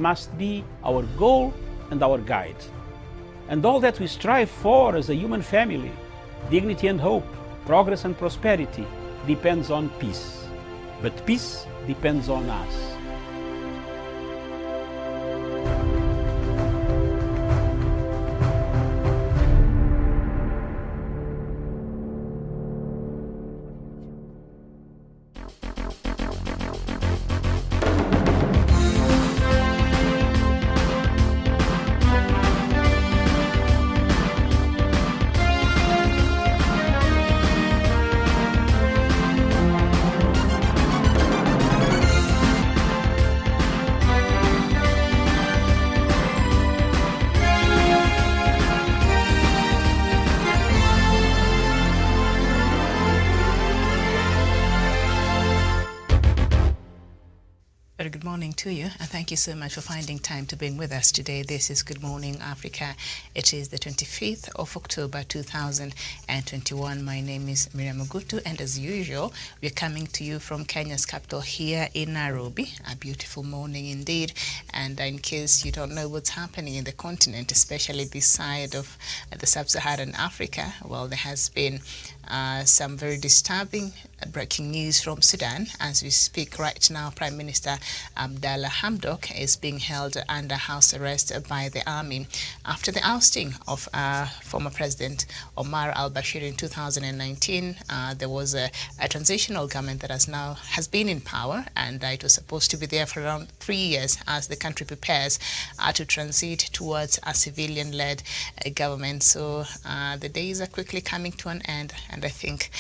must be our goal and our guide. And all that we strive for as a human family, dignity and hope, progress and prosperity, depends on peace. But peace depends on us. Good morning to you, and thank you so much for finding time to be with us today. This is Good Morning Africa. It is the 25th of October 2021. My name is Miriam Ogutu, and as usual, we're coming to you from Kenya's capital here in Nairobi. A beautiful morning indeed. And in case you don't know what's happening in the continent, especially this side of the sub-Saharan Africa, well, there has been some very disturbing breaking news from Sudan. As we speak right now, Prime Minister Abdallah Hamdok is being held under house arrest by the army after the ousting of former President Omar al-Bashir in 2019. There was a transitional government that has been in power, and it was supposed to be there for around 3 years as the country prepares to transit towards a civilian-led government. So the days are quickly coming to an end, and I think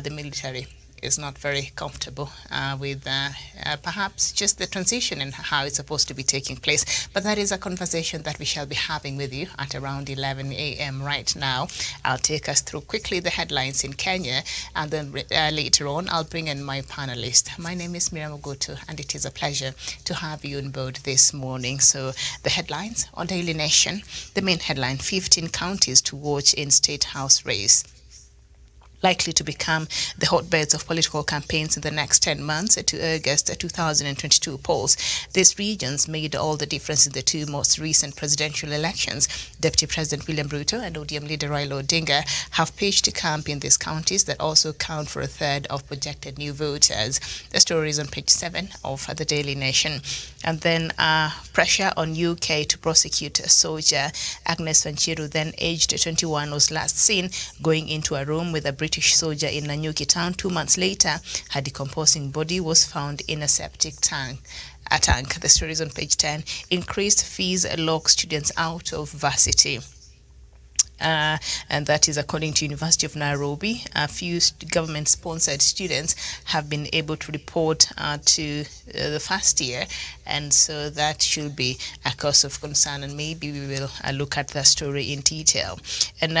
the military is not very comfortable with perhaps just the transition and how it's supposed to be taking place. But that is a conversation that we shall be having with you at around 11 a.m. right now. I'll take us through quickly the headlines in Kenya, and then later on I'll bring in my panelist. My name is Miriam Ogutu, and it is a pleasure to have you on board this morning. So the headlines on Daily Nation, the main headline: 15 counties to watch in State House race. Likely to become the hotbeds of political campaigns in the next 10 months to August 2022 polls. These regions made all the difference in the two most recent presidential elections. Deputy President William Ruto and ODM leader Raila Odinga have pitched camp in these counties that also count for a third of projected new voters. The story is on page 7 of the Daily Nation. And then pressure on UK to prosecute a soldier. Agnes Wanjiru, then aged 21, was last seen going into a room with a British soldier in Nanyuki town. 2 months later, her decomposing body was found in a septic tank. The story is on page 10. Increased fees lock students out of varsity. And that is according to University of Nairobi. A few government-sponsored students have been able to report to the first year, and so that should be a cause of concern, and maybe we will look at the story in detail. And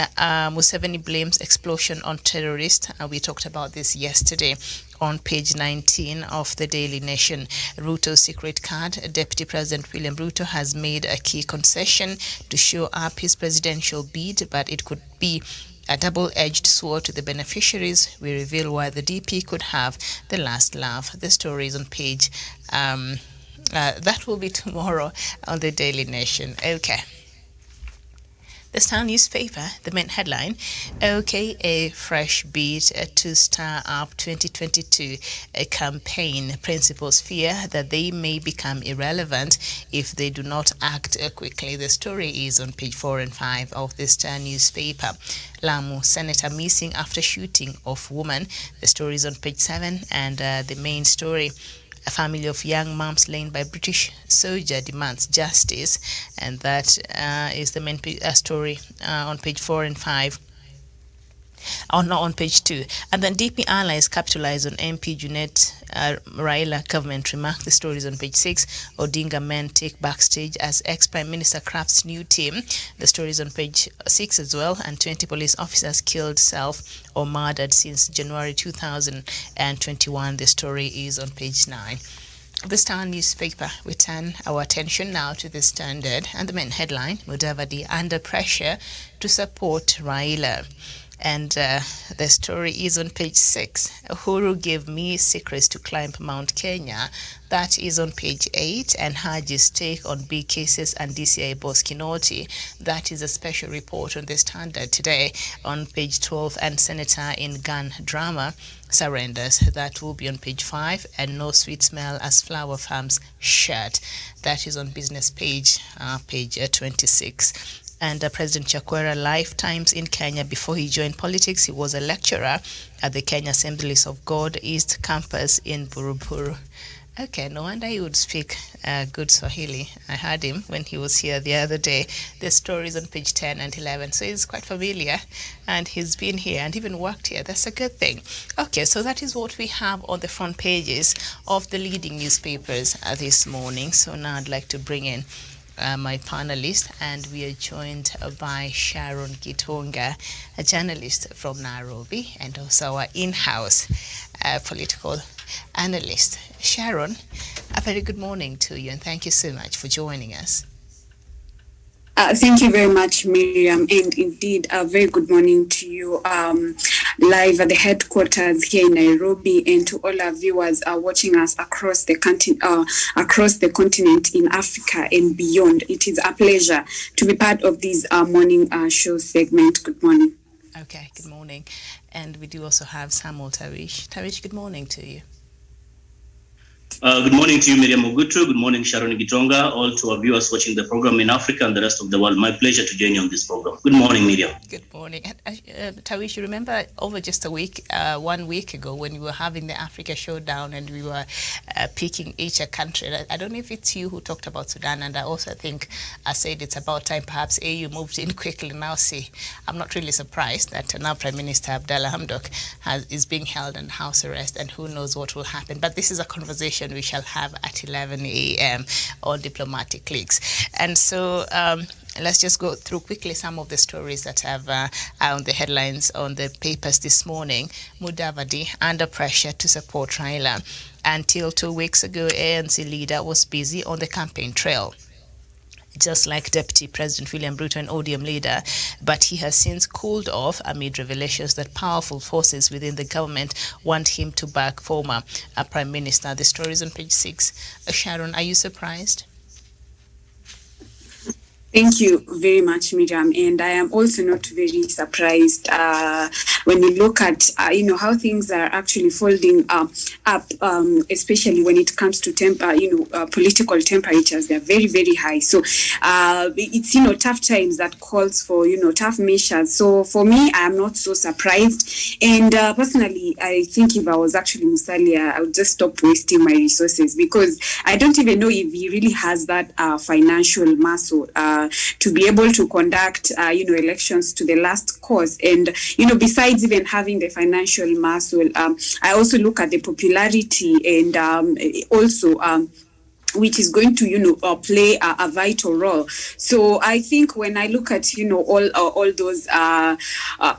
Museveni blames explosion on terrorists. We talked about this yesterday on page 19 of the Daily Nation. Ruto's secret card. Deputy President William Ruto has made a key concession to show up his presidential bid, but it could be a double-edged sword to the beneficiaries. We reveal why the DP could have the last laugh. The story is on page that will be tomorrow on the Daily Nation. Okay. The Star newspaper, the main headline: OK, a fresh beat to stir up 2022 campaign. Principals fear that they may become irrelevant if they do not act quickly. The story is on page 4 and 5 of the Star newspaper. Lamu, senator missing after shooting of woman. The story is on page 7, and the main story: a family of young moms slain by British soldier demands justice, and that is the main story on page 4 and 5. On page 2. And then DP allies capitalize on MP Junet Raila government remark. The story is on page 6. Odinga men take backstage as ex-Prime Minister crafts new team. The story is on page 6 as well. And 20 police officers killed, self or murdered since January 2021. The story is on page 9. The Star newspaper, we turn our attention now to the Standard, and the main headline: Mudavadi under pressure to support Raila. And the story is on page 6. Uhuru gave me secrets to climb Mount Kenya. That is on page 8. And Haji's take on big cases and DCI boss Kinoti. That is a special report on the Standard today on page 12. And Senator in gun drama surrenders. That will be on page 5. And no sweet smell as flower farms shut. That is on business page 26. And President Chakwera lifetimes in Kenya before he joined politics. He was a lecturer at the Kenya Assemblies of God East campus in Buruburu. Okay, no wonder he would speak good Swahili. I heard him when he was here the other day. The story is on page 10 and 11, so he's quite familiar, and he's been here and even worked here. That's a good thing. Okay, so that is what we have on the front pages of the leading newspapers this morning. So now I'd like to bring in my panelist, and we are joined by Sharon Gitonga, a journalist from Nairobi, and also our in-house political analyst. Sharon, a very good morning to you, and thank you so much for joining us. Thank you very much, Miriam, and indeed a very good morning to you live at the headquarters here in Nairobi, and to all our viewers watching us across the continent in Africa and beyond. It is a pleasure to be part of this morning show segment. Good morning. Okay, good morning. And we do also have Samuel Tawish. Tawish, good morning to you. Good morning to you, Miriam Ogutu. Good morning, Sharon Gitonga, all to our viewers watching the program in Africa and the rest of the world. My pleasure to join you on this program. Good morning, Miriam. Good morning. Tawish, you remember over just 1 week ago when we were having the Africa Showdown and we were picking each a country. I don't know if it's you who talked about Sudan, and I also think I said it's about time perhaps AU moved in quickly. Now see, I'm not really surprised that now Prime Minister Abdallah Hamdok is being held in house arrest, and who knows what will happen. But this is a conversation we shall have at 11 a.m. on Diplomatic Leaks. And so let's just go through quickly some of the stories that have on the headlines on the papers this morning. Mudavadi under pressure to support Raila. Until 2 weeks ago, ANC leader was busy on the campaign trail, just like Deputy President William Ruto and ODM leader, but he has since cooled off amid revelations that powerful forces within the government want him to back former Prime Minister. The story is on page 6. Sharon, are you surprised? Thank you very much, Miriam. And I am also not very surprised when you look at, how things are actually folding up, especially when it comes to political temperatures. They're very, very high. So it's, tough times that calls for, tough measures. So for me, I am not so surprised. And personally, I think if I was actually Musalia, I would just stop wasting my resources, because I don't even know if he really has that financial muscle to be able to conduct, elections to the last cause. And, besides even having the financial muscle, I also look at the popularity and also which is going to, play a vital role. So I think when I look at,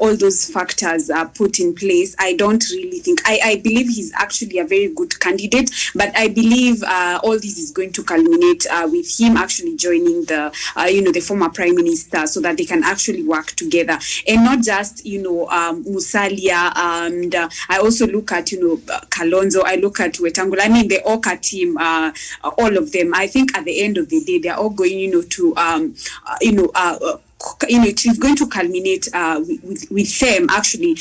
all those factors put in place, I don't really think, I believe he's actually a very good candidate, but I believe all this is going to culminate with him actually joining the former Prime Minister, so that they can actually work together, and not just, Musalia, and I also look at, Kalonzo, I look at Wetangula, I mean the Oka team, all of them. I think at the end of the day, they're all going, it is going to culminate with them actually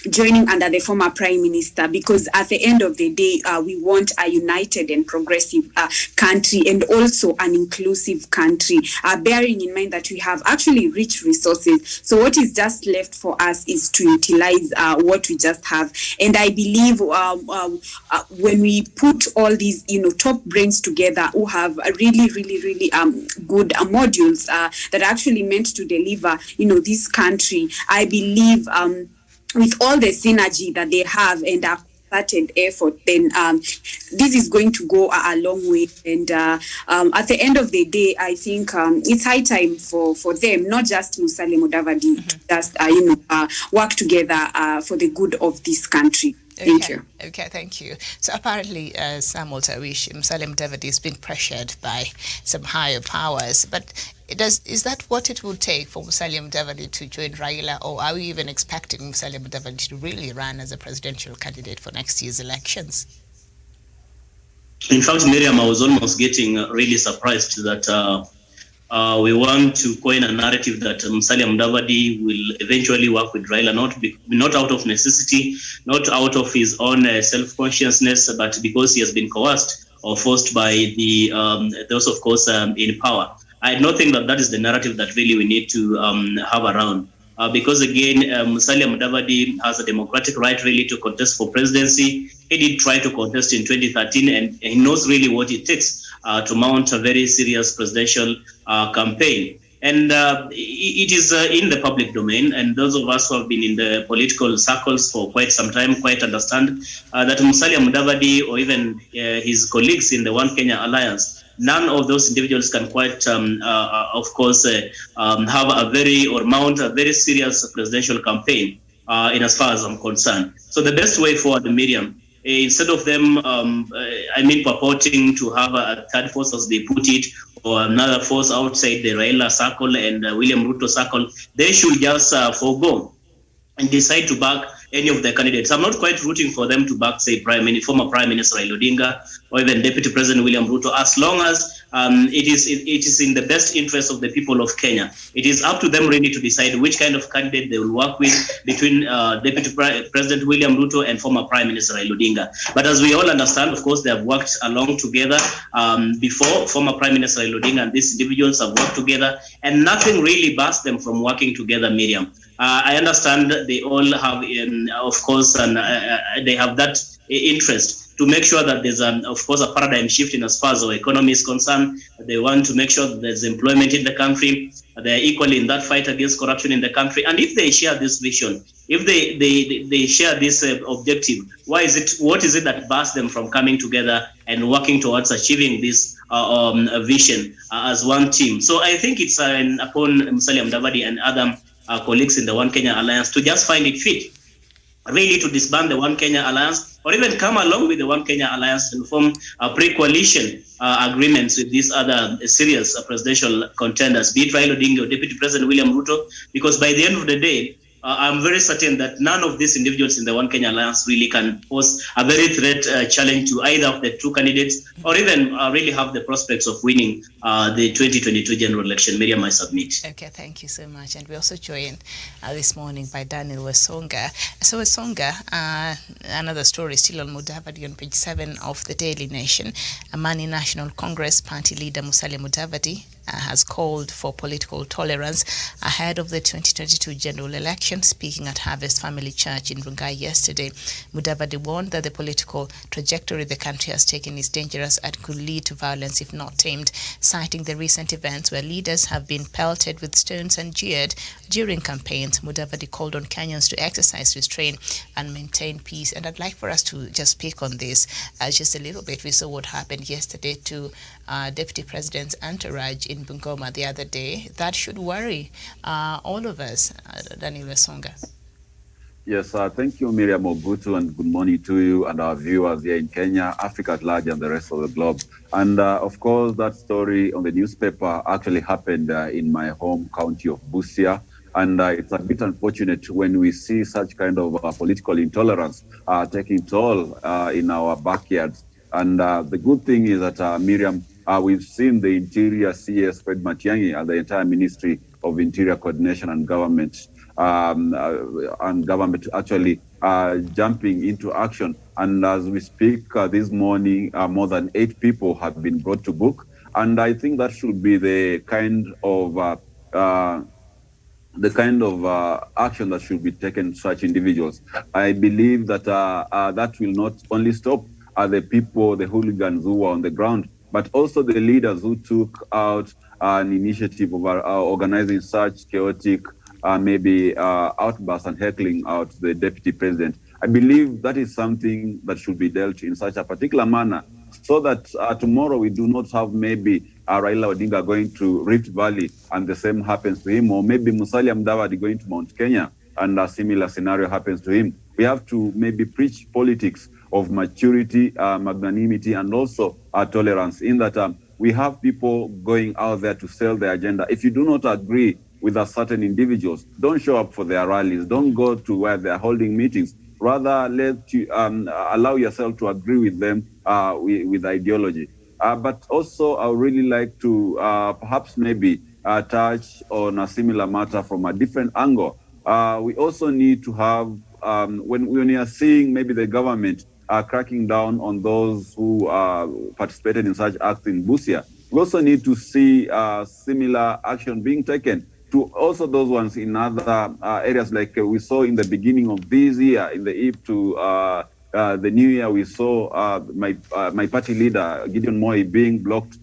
joining under the former Prime Minister, because at the end of the day, we want a united and progressive country, and also an inclusive country, bearing in mind that we have actually rich resources. So what is just left for us is to utilize what we just have. And I believe when we put all these, top brains together who have really, really, really good modules that are actually meant to deliver, this country, I believe with all the synergy that they have and a certain effort, then this is going to go a long way. And at the end of the day, I think it's high time for them, not just Musalia Mudavadi, to just work together for the good of this country. Thank you. Okay, thank you. So apparently, Samuel Tawish, Musalia Mudavadi is being pressured by some higher powers. But is that what it will take for Musalia Mudavadi to join Raila, or are we even expecting Musalia Mudavadi to really run as a presidential candidate for next year's elections? In fact, Miriam, I was almost getting really surprised that we want to coin a narrative that Musalia Mudavadi will eventually work with Raila, not out of necessity, not out of his own self-consciousness, but because he has been coerced or forced by those, of course, in power. I don't think that is the narrative that really we need to have around. Because again, Musalia Mudavadi has a democratic right really to contest for presidency. He did try to contest in 2013, and he knows really what it takes to mount a very serious presidential campaign. And it is in the public domain, and those of us who have been in the political circles for quite some time quite understand that Musalia Mudavadi or even his colleagues in the One Kenya Alliance, none of those individuals can quite, of course, have mount a very serious presidential campaign in as far as I'm concerned. So the best way forward, Miriam, instead of them, purporting to have a third force, as they put it, or another force outside the Raila circle and William Ruto circle, they should just forego and decide to back any of the candidates. I'm not quite rooting for them to back, say, former Prime Minister Raila Odinga or even Deputy President William Ruto, as long as it is in the best interest of the people of Kenya. It is up to them really to decide which kind of candidate they will work with between Deputy President William Ruto and former Prime Minister Raila Odinga. But as we all understand, of course, they have worked along together before. Former Prime Minister Raila Odinga and these individuals have worked together, and nothing really bars them from working together, Miriam. I understand they all have, of course, and they have that interest to make sure that there's, of course, a paradigm shift in as far as our economy is concerned. They want to make sure that there's employment in the country. They're equally in that fight against corruption in the country. And if they share this vision, if they share this objective, what is it that bars them from coming together and working towards achieving this vision as one team? So I think it's upon Musalia Mudavadi and other colleagues in the One Kenya Alliance to just find it fit really to disband the One Kenya Alliance, or even come along with the One Kenya Alliance and form pre-coalition agreements with these other serious presidential contenders, be it Raila Odinga or Deputy President William Ruto, because by the end of the day, I'm very certain that none of these individuals in the One Kenya Alliance really can pose a very threat challenge to either of the two candidates, or even really have the prospects of winning the 2022 general election. Miriam, I submit. Okay, thank you so much. And we're also joined this morning by Daniel Wesonga. So Wesonga, another story still on Mudavadi on page 7 of the Daily Nation. Amani National Congress Party leader Musalia Mudavadi has called for political tolerance ahead of the 2022 general election. Speaking at Harvest Family Church in Rungai yesterday, Mudavadi warned that the political trajectory the country has taken is dangerous and could lead to violence if not tamed, citing the recent events where leaders have been pelted with stones and jeered during campaigns. Mudavadi called on Kenyans to exercise restraint and maintain peace. And I'd like for us to just speak on this just a little bit. We saw what happened yesterday to Deputy President's entourage in Bungoma the other day. That should worry all of us. Daniel Wesonga. Yes, thank you, Miriam Obutu, and good morning to you and our viewers here in Kenya, Africa at large, and the rest of the globe. And of course, that story on the newspaper actually happened in my home county of Busia. And it's a bit unfortunate when we see such kind of political intolerance taking toll in our backyards. And the good thing is that, Miriam, we've seen the Interior CS Fred Matiang'i and the entire Ministry of Interior Coordination and Government actually jumping into action. And as we speak this morning, more than 8 people have been brought to book. And I think that should be the kind of action that should be taken to such individuals. I believe that that will not only stop the people, the hooligans who were on the ground, but also the leaders who took out an initiative of organizing such chaotic outbursts and heckling out the deputy president. I believe that is something that should be dealt in such a particular manner, so that tomorrow we do not have maybe Raila Odinga going to Rift Valley and the same happens to him, or maybe Musalia Mudavadi going to Mount Kenya and a similar scenario happens to him. We have to maybe preach politics of maturity, magnanimity, and also tolerance, in that we have people going out there to sell their agenda. If you do not agree with a certain individuals, don't show up for their rallies, don't go to where they're holding meetings. Rather, let you allow yourself to agree with them with ideology. But also, I would really like to perhaps maybe touch on a similar matter from a different angle. We also need to have, when we are seeing maybe the government cracking down on those who participated in such acts in Busia, we also need to see similar action being taken to also those ones in other areas, like we saw in the beginning of this year, in the eve to the new year, we saw my party leader, Gideon Moi, being blocked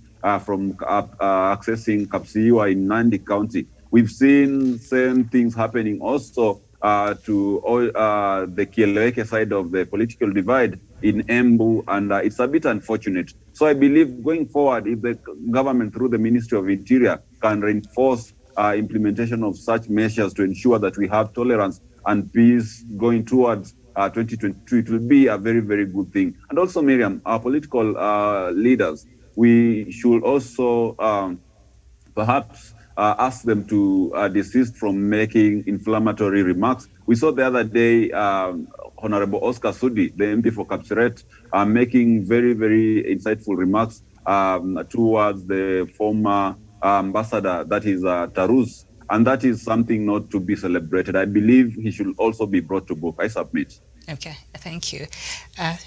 from accessing Kapsiwa in Nandi County. We've seen same things happening also to the Kieleweke side of the political divide in Embu, and it's a bit unfortunate. So I believe going forward, if the government through the Ministry of Interior can reinforce implementation of such measures to ensure that we have tolerance and peace going towards 2022, it will be a very, very good thing. And also, Miriam, our political leaders, we should also perhaps ask them to desist from making inflammatory remarks. We saw the other day Honorable Oscar Sudi, the MP for Kapseret, making very, very insightful remarks towards the former ambassador, that is Tarus, and that is something not to be celebrated. I believe he should also be brought to book. I submit. Okay, thank you.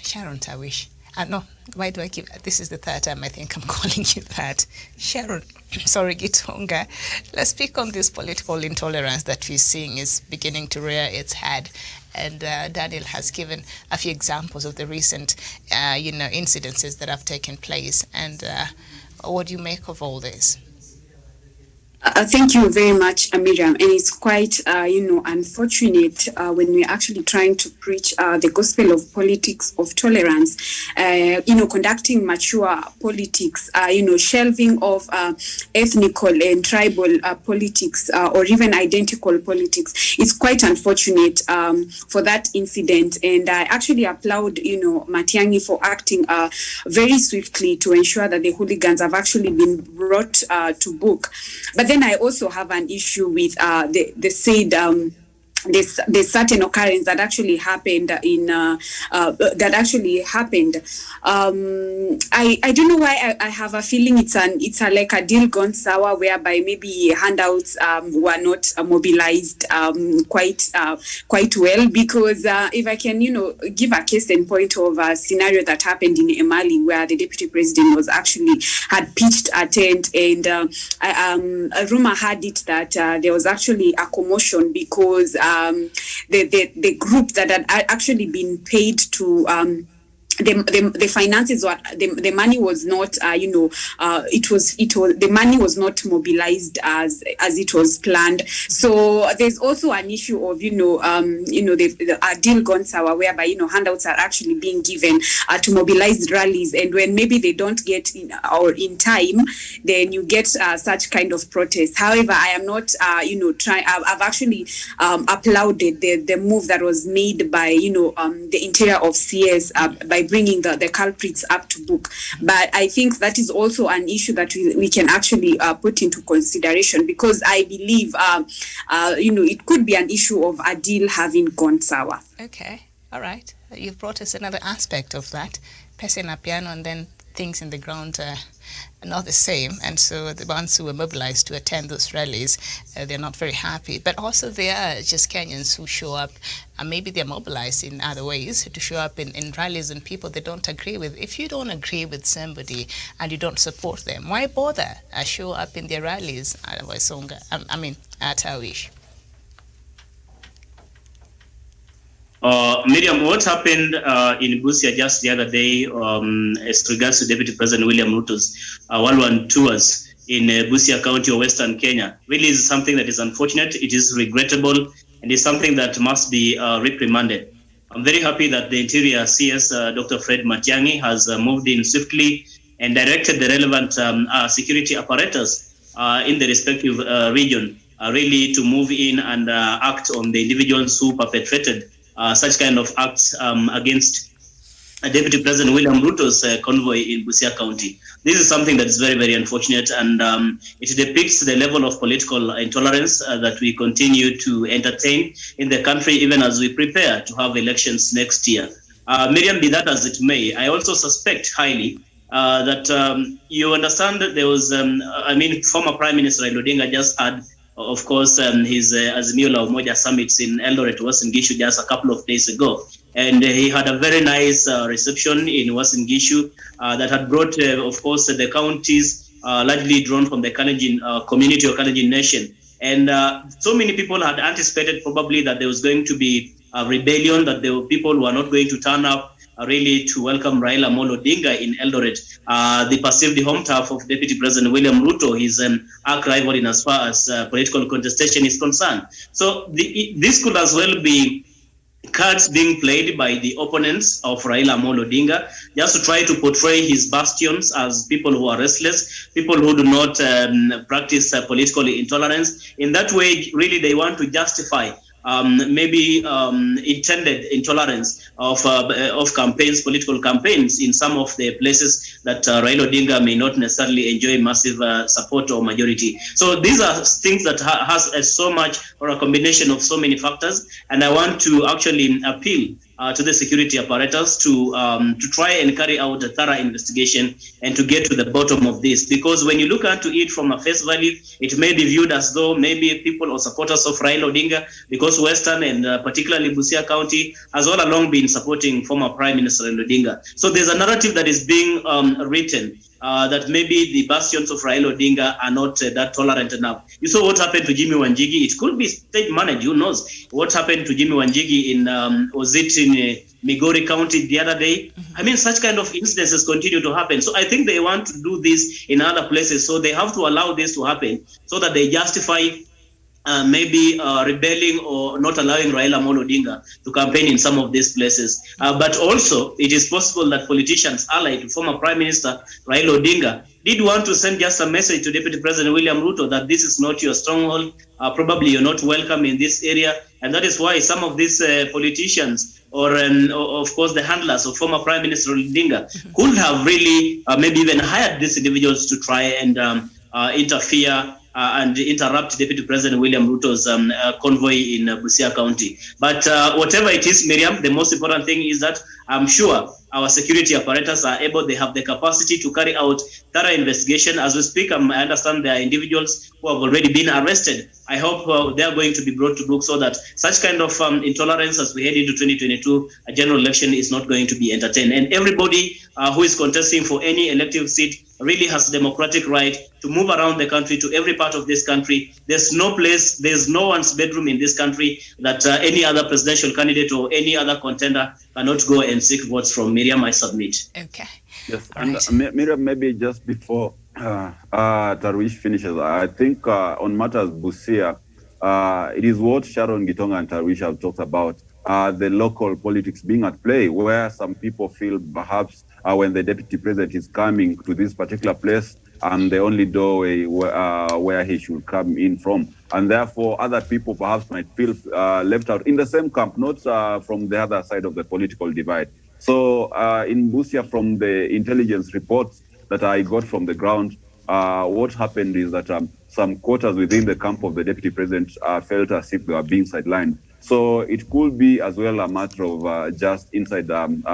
Sharon Tawish. No, why do I keep, this is the third time I think I'm calling you that. Sharon, sorry, Gitonga. Let's speak on this political intolerance that we're seeing is beginning to rear its head. And Daniel has given a few examples of the recent, incidences that have taken place. And what do you make of all this? Thank you very much, Miriam. And it's quite, unfortunate when we're actually trying to preach the gospel of politics of tolerance, conducting mature politics, shelving of ethnical and tribal politics or even identical politics. It's quite unfortunate for that incident. And I actually applaud, Matiang'i for acting very swiftly to ensure that the hooligans have actually been brought to book. But then I also have an issue with the said the certain occurrence that actually happened in I don't know why I have a feeling it's like a deal gone sour, whereby maybe handouts were not mobilized quite well, because if I can give a case in point of a scenario that happened in Emali, where the deputy president was actually had pitched a tent, and a rumor had it that there was actually a commotion because the group that had actually been paid to the finances were the money was not the money was not mobilized as it was planned. So there's also an issue of the deal gone sour, whereby handouts are actually being given to mobilize rallies, and when maybe they don't get in time, then you get such kind of protest. However, I am not I've actually applauded the move that was made by the interior of CS by bringing the culprits up to book. But I think that is also an issue that we can actually put into consideration, because I believe it could be an issue of a deal having gone sour. Okay, all right. You've brought us another aspect of that. Pese na piano, and then things in the ground are not the same, and so the ones who were mobilized to attend those rallies, they're not very happy. But also there are just Kenyans who show up, and maybe they're mobilized in other ways to show up in rallies and people they don't agree with. If you don't agree with somebody and you don't support them, why bother show up in their rallies? Tawish. Miriam, what happened in Busia just the other day as regards to Deputy President William Ruto's Walwan tours in Busia County or Western Kenya really is something that is unfortunate. It is regrettable, and is something that must be reprimanded. I'm very happy that the Interior CS, Dr. Fred Matiang'i, has moved in swiftly and directed the relevant security apparatus in the respective region really to move in and act on the individuals who perpetrated such kind of acts against Deputy President William Ruto's convoy in Busia County. This is something that is very, very unfortunate, and it depicts the level of political intolerance that we continue to entertain in the country, even as we prepare to have elections next year. Miriam, be that as it may, I also suspect highly that you understand that there was, former Prime Minister Raila Odinga just had, of course, his Azimio la Umoja summits in Eldoret, Uasin Gishu, just a couple of days ago. And he had a very nice reception in Uasin Gishu that had brought, of course, the counties largely drawn from the Kalenjin community or Kalenjin nation. And so many people had anticipated probably that there was going to be a rebellion, that there were people who are not going to turn up really to welcome Raila Amolo Odinga in Eldoret, the perceived home turf of Deputy President William Ruto, his arch rival in as far as political contestation is concerned. So this could as well be cards being played by the opponents of Raila Amolo Odinga, just to try to portray his bastions as people who are restless, people who do not practice political intolerance. In that way, really, they want to justify intended intolerance of campaigns, political campaigns in some of the places that Raila Odinga may not necessarily enjoy massive support or majority. So these are things that has so much, or a combination of so many factors, and I want to actually appeal to the security apparatus to try and carry out a thorough investigation and to get to the bottom of this. Because when you look into it from a face value, it may be viewed as though maybe people or supporters of Raila Odinga, because Western and particularly Busia County has all along been supporting former Prime Minister Raila Odinga. So there's a narrative that is being written that maybe the bastions of Raila Odinga are not that tolerant enough. You saw what happened to Jimmy Wanjigi. It could be state managed, who knows what happened to Jimmy Wanjigi in Migori County the other day. I mean, such kind of incidences continue to happen. So I think they want to do this in other places. So they have to allow this to happen so that they justify rebelling or not allowing Raila Amolo Odinga to campaign in some of these places. But also, it is possible that politicians allied to former Prime Minister Raila Odinga did want to send just a message to Deputy President William Ruto that this is not your stronghold, probably you're not welcome in this area. And that is why some of these politicians or of course the handlers of former Prime Minister Odinga could have really maybe even hired these individuals to try and interfere and interrupt Deputy President William Ruto's convoy in Busia County. But whatever it is, Miriam, the most important thing is that I'm sure our security apparatus are able, they have the capacity to carry out thorough investigation. As we speak, I understand there are individuals who have already been arrested. I hope they are going to be brought to book so that such kind of intolerance as we head into 2022, a general election is not going to be entertained. And everybody who is contesting for any elective seat really has a democratic right to move around the country, to every part of this country. There's no place, there's no one's bedroom in this country that any other presidential candidate or any other contender cannot go and seek votes from. Miriam, I submit. Okay. Yes, and Miriam, maybe just before Tarwish finishes, I think on matters Busia, it is what Sharon Gitonga and Tarwish have talked about, the local politics being at play, where some people feel perhaps when the deputy president is coming to this particular place, the only doorway where he should come in from. And therefore, other people perhaps might feel left out in the same camp, not from the other side of the political divide. So in Busia, from the intelligence reports that I got from the ground, what happened is that some quarters within the camp of the deputy president felt as if they were being sidelined. So it could be as well a matter of just inside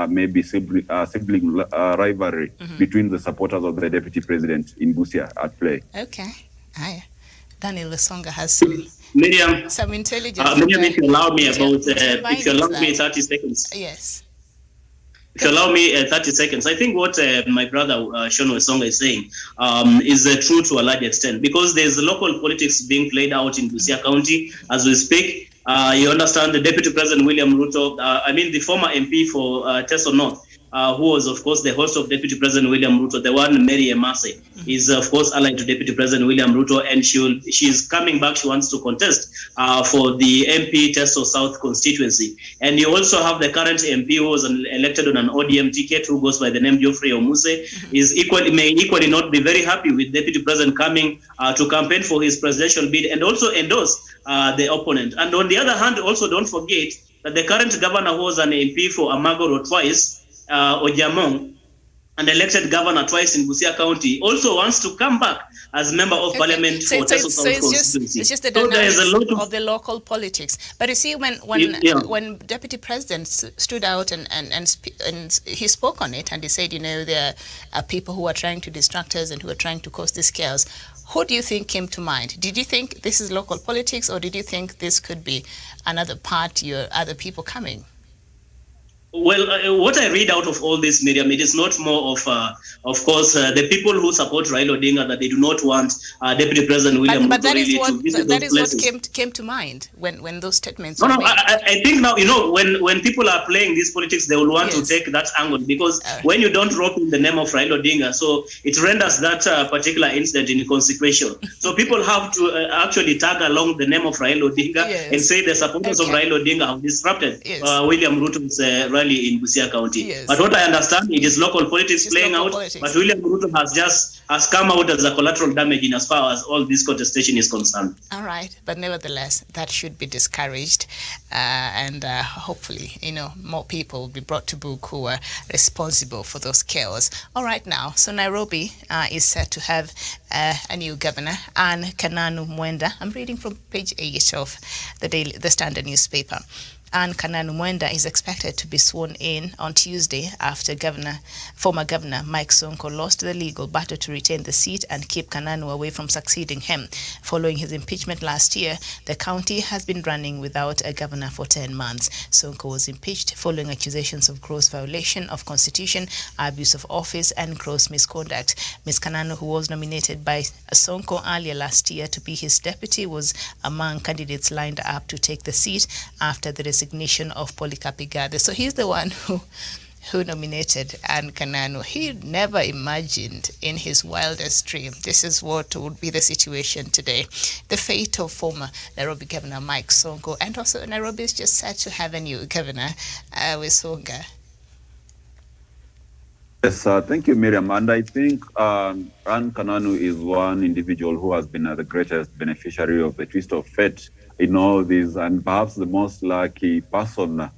maybe sibling rivalry between the supporters of the deputy president in Busia at play. Okay. Daniel Lusonga has some intelligence. Miriam, if you allow me if you allow me 30 seconds. Yes. If you allow me 30 seconds, I think what my brother Sean Wesonga is saying is true to a large extent, because there's local politics being played out in Busia County as we speak. You understand the Deputy President William Ruto, the former MP for Teso North, who was, of course, the host of Deputy President William Ruto, the one Mary Emase, is, of course, allied to Deputy President William Ruto, and she's coming back. She wants to contest for the MP Teso South constituency. And you also have the current MP who was elected on an ODM ticket, who goes by the name Geoffrey Omuse, may equally not be very happy with Deputy President coming to campaign for his presidential bid and also endorse the opponent. And on the other hand, also don't forget that the current governor who was an MP for Amagoro twice, Ojamong, and elected governor twice in Busia County, also wants to come back as member of parliament for Teso South constituency. It's just the dynamics of the local politics. But you see, when Deputy President stood out and he spoke on it, and he said, there are people who are trying to distract us and who are trying to cause this chaos. Who do you think came to mind? Did you think this is local politics, or did you think this could be another party or other people coming? Well, what I read out of all this, Miriam, it is not more of course, the people who support Raila Odinga, that they do not want Deputy President William Ruto to visit those places. What came to mind when those statements were made. I think now, when people are playing these politics, they will want to take that angle, because when you don't rope in the name of Raila Odinga, so it renders that particular incident inconsequential. So people have to actually tag along the name of Raila Odinga and say the supporters of Raila Odinga have disrupted William Ruto's rally in Busia County. But what I understand, it is local politics playing out. But William Ruto has come out as a collateral damage in as far as all this contestation is concerned. All right, but nevertheless, that should be discouraged, and hopefully, more people will be brought to book who are responsible for those chaos. All right, now, so Nairobi is set to have a new governor, Anne Kananu Mwenda. I'm reading from page 8 of the Standard newspaper. Anne Kananu Mwenda is expected to be sworn in on Tuesday after former Governor Mike Sonko lost the legal battle to retain the seat and keep Kananu away from succeeding him. Following his impeachment last year, the county has been running without a governor for 10 months. Sonko was impeached following accusations of gross violation of constitution, abuse of office, and gross misconduct. Ms. Kananu, who was nominated by Sonko earlier last year to be his deputy, was among candidates lined up to take the seat after the resignation of Polycarp Igathe. So he's the one who nominated Anne Kananu. He never imagined in his wildest dream this is what would be the situation today. The fate of former Nairobi Governor Mike Sonko, and also Nairobi is just set to have a new governor with Songa. Yes, thank you, Miriam. And I think Anne Kananu is one individual who has been the greatest beneficiary of the twist of fate in all this, and perhaps the most lucky person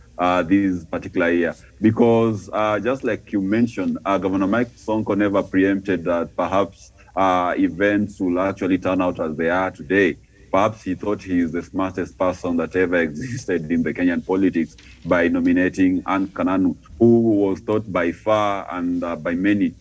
this particular year, because just like you mentioned, Governor Mike Sonko never preempted that perhaps events will actually turn out as they are today. Perhaps he thought he is the smartest person that ever existed in the Kenyan politics by nominating Anne Kananu, who was thought by far and by many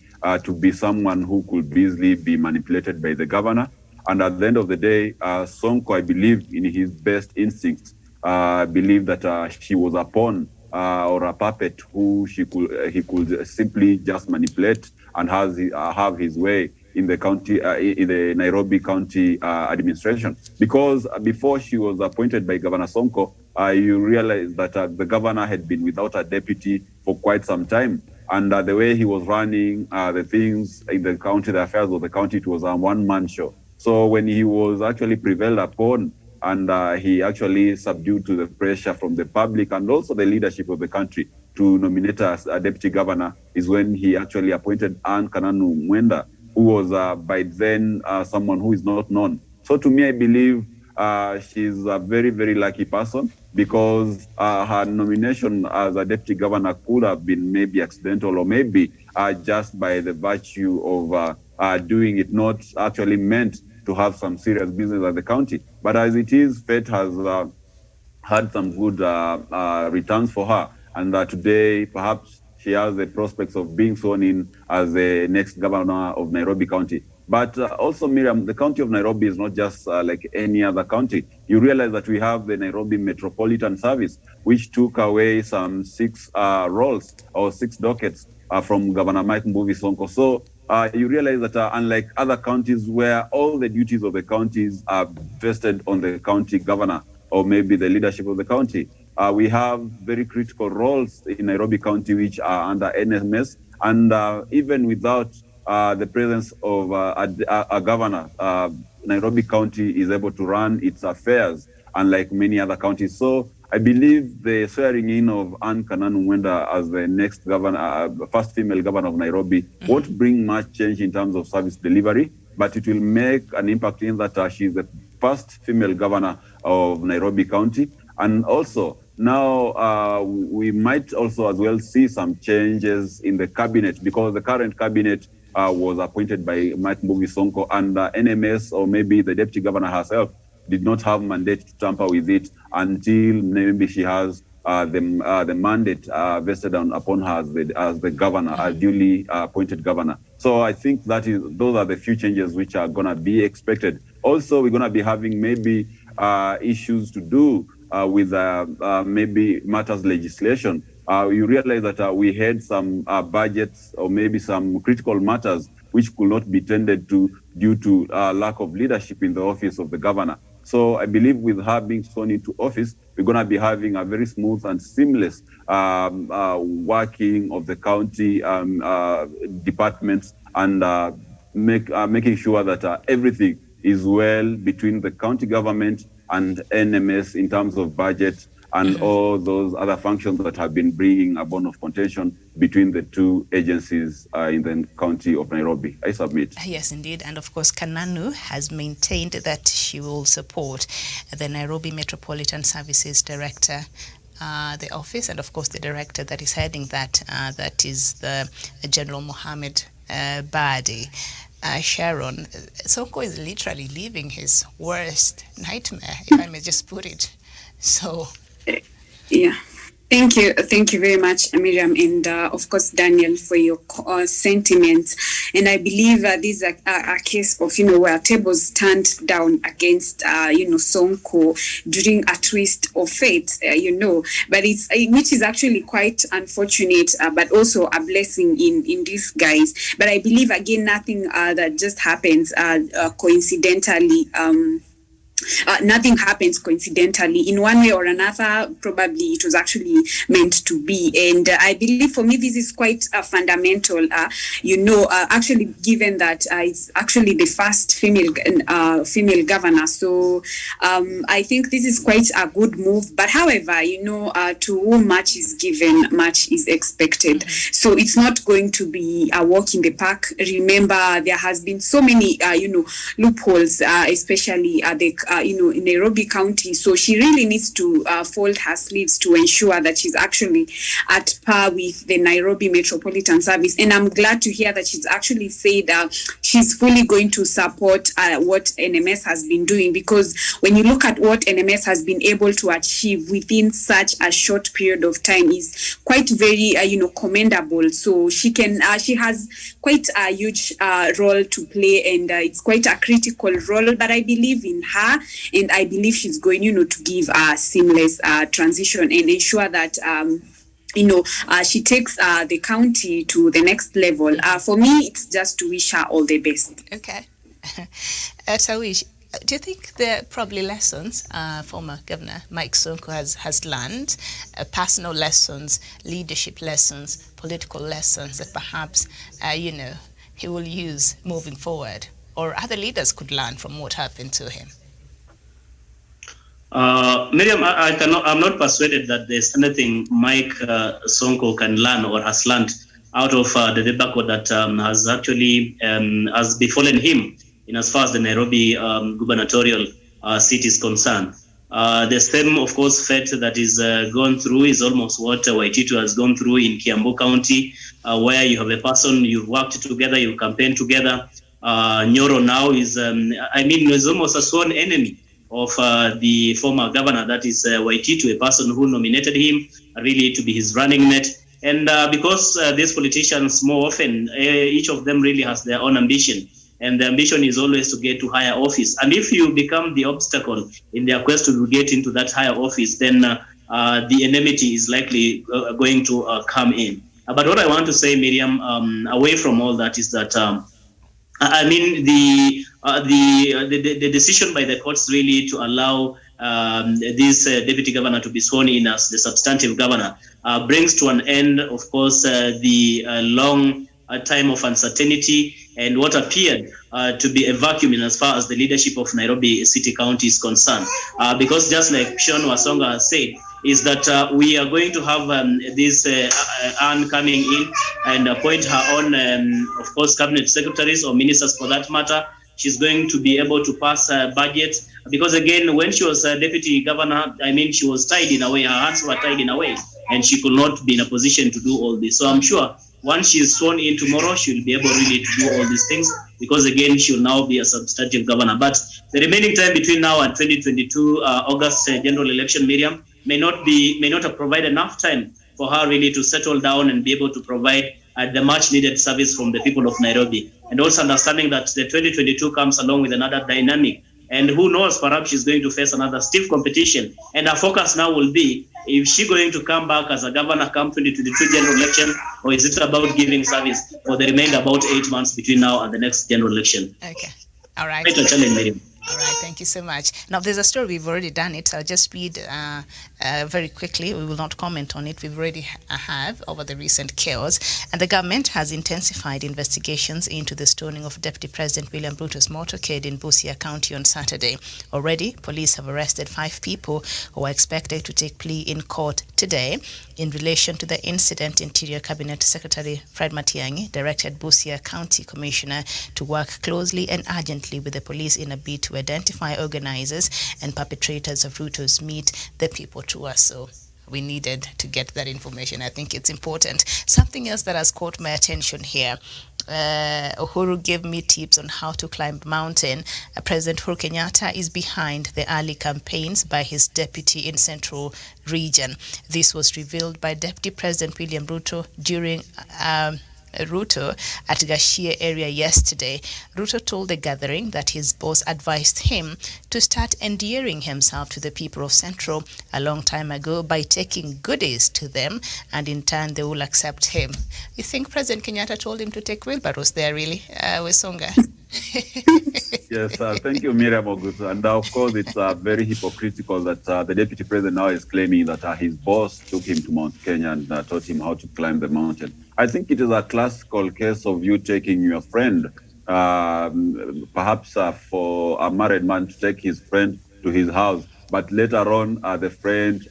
to be someone who could easily be manipulated by the governor. And at the end of the day, Sonko, I believe, in his best instincts, believed that she was a pawn or a puppet who he could simply just manipulate and have his way in the county, in the Nairobi County administration. Because before she was appointed by Governor Sonko, you realize that the governor had been without a deputy for quite some time. And the way he was running the things in the county, the affairs of the county, it was a one-man show. So when he was actually prevailed upon, and he actually subdued to the pressure from the public and also the leadership of the country to nominate as a deputy governor, is when he actually appointed Anne Kananu Mwenda, who was by then someone who is not known. So to me, I believe she's a very, very lucky person, because her nomination as a deputy governor could have been maybe accidental, or maybe just by the virtue of doing it, not actually meant to have some serious business at the county. But as it is, fate has had some good returns for her. And today, perhaps she has the prospects of being sworn in as the next governor of Nairobi County. But also, Miriam, the county of Nairobi is not just like any other county. You realize that we have the Nairobi Metropolitan Service, which took away some 6 roles or 6 dockets from Governor Mike Mbuvi Sonko. So you realize that unlike other counties where all the duties of the counties are vested on the county governor or maybe the leadership of the county, we have very critical roles in Nairobi County which are under NMS, and even without the presence of a governor, Nairobi County is able to run its affairs unlike many other counties. So I believe the swearing in of Anne Kananu Mwenda as the next governor, first female governor of Nairobi, won't bring much change in terms of service delivery, but it will make an impact in that she's the first female governor of Nairobi County. And also, Now, we might also as well see some changes in the cabinet, because the current cabinet was appointed by Mike Mbuvi Sonko, and NMS, or maybe the deputy governor herself, did not have mandate to tamper with it until maybe she has the mandate vested upon her as the governor, a duly appointed governor. So I think those are the few changes which are going to be expected. Also, we're going to be having maybe issues to do with maybe matters legislation. You realize that we had some budgets or maybe some critical matters which could not be tended to due to lack of leadership in the office of the governor. So I believe with her being sworn into office, we're going to be having a very smooth and seamless working of the county departments, and making sure that everything is well between the county government and NMS in terms of budget and all those other functions that have been bringing a bone of contention between the two agencies in the county of Nairobi. I submit. Yes, indeed. And of course, Kananu has maintained that she will support the Nairobi Metropolitan Services Director, the office, and of course the director that is heading that, that is the General Mohammed Badi. Sharon, Sonko is literally living his worst nightmare, if I may just put it. So, yeah. Thank you very much, Miriam, and of course, Daniel, for your sentiments. And I believe this is a case of, where tables turned down against, Sonko during a twist of fate, but which is actually quite unfortunate, but also a blessing in disguise. But I believe, again, nothing that just happens coincidentally. Nothing happens coincidentally. In one way or another, probably it was actually meant to be. And I believe for me, this is quite fundamental, actually, given that it's actually the first female governor. So I think this is quite a good move. But however, to whom much is given, much is expected. So it's not going to be a walk in the park. Remember, there has been so many, loopholes, especially at the in Nairobi County. So she really needs to fold her sleeves to ensure that she's actually at par with the Nairobi Metropolitan Service. And I'm glad to hear that she's actually said she's fully going to support what NMS has been doing, because when you look at what NMS has been able to achieve within such a short period of time is quite very, commendable. So she has quite a huge role to play, and it's quite a critical role, but I believe in her. And I believe she's going, to give a seamless transition and ensure that, she takes the county to the next level. For me, it's just to wish her all the best. Okay. Tawish, do you think there are probably lessons former Governor Mike Sonko has learned, personal lessons, leadership lessons, political lessons that perhaps, he will use moving forward, or other leaders could learn from what happened to him? Miriam, I'm not persuaded that there's anything Mike Sonko can learn or has learned out of the debacle that has actually has befallen him in as far as the Nairobi gubernatorial seat is concerned. The same, of course, fate that is gone through is almost what Waititu has gone through in Kiambu County, where you have a person, you've worked together, you campaigned together. Nyoro now is, is almost a sworn enemy of the former governor, that is Waititu, a person who nominated him really to be his running mate. And because these politicians, more often, each of them really has their own ambition. And the ambition is always to get to higher office. And if you become the obstacle in their quest to get into that higher office, then the enmity is likely going to come in. But what I want to say, Miriam, away from all that, is that the decision by the courts really to allow this deputy governor to be sworn in as the substantive governor brings to an end, of course, the long time of uncertainty and what appeared to be a vacuum in as far as the leadership of Nairobi City County is concerned. Because just like Sean Wasonga has said, is that we are going to have this Anne coming in and appoint her own, of course, cabinet secretaries or ministers for that matter, she's going to be able to pass a budget. Because again, when she was deputy governor, I mean, she was tied in a way, her hands were tied in a way, and she could not be in a position to do all this. So I'm sure once she's sworn in tomorrow, she'll be able really to do all these things, because again, she'll now be a substantive governor. But the remaining time between now and 2022 August general election, Miriam, may not have provided enough time for her really to settle down and be able to provide the much needed service from the people of Nairobi. And also understanding that the 2022 comes along with another dynamic. And who knows, perhaps she's going to face another stiff competition. And her focus now will be, is she going to come back as a governor come 2022 general election, or is it about giving service for the remainder about 8 months between now and the next general election? Okay. All right. Quite a challenge, Miriam. All right, thank you so much. Now, there's a story, we've already done it. I'll just read very quickly. We will not comment on it. We've already have over the recent chaos. And the government has intensified investigations into the stoning of Deputy President William Ruto's motorcade in Busia County on Saturday. Already, police have arrested 5 people who are expected to take plea in court today. In relation to the incident, Interior Cabinet Secretary Fred Matiang'i directed Busia County Commissioner to work closely and urgently with the police in a bid to identify organizers and perpetrators of Ruto's Meet the People tour. So we needed to get that information. I think it's important. Something else that has caught my attention here. Uhuru gave me tips on how to climb the mountain. President Uhuru Kenyatta is behind the early campaigns by his deputy in Central Region. This was revealed by Deputy President William Ruto during Ruto at Gashie area yesterday. Ruto told the gathering that his boss advised him to start endearing himself to the people of Central a long time ago by taking goodies to them, and in turn they will accept him. You think President Kenyatta told him to take wheelbarrows there, really, Wesonga? Yes, thank you, Miriam Ogutu. And of course, it's very hypocritical that the deputy president now is claiming that his boss took him to Mount Kenya and taught him how to climb the mountain. I think it is a classical case of you taking your friend, perhaps for a married man to take his friend to his house, but later on the friend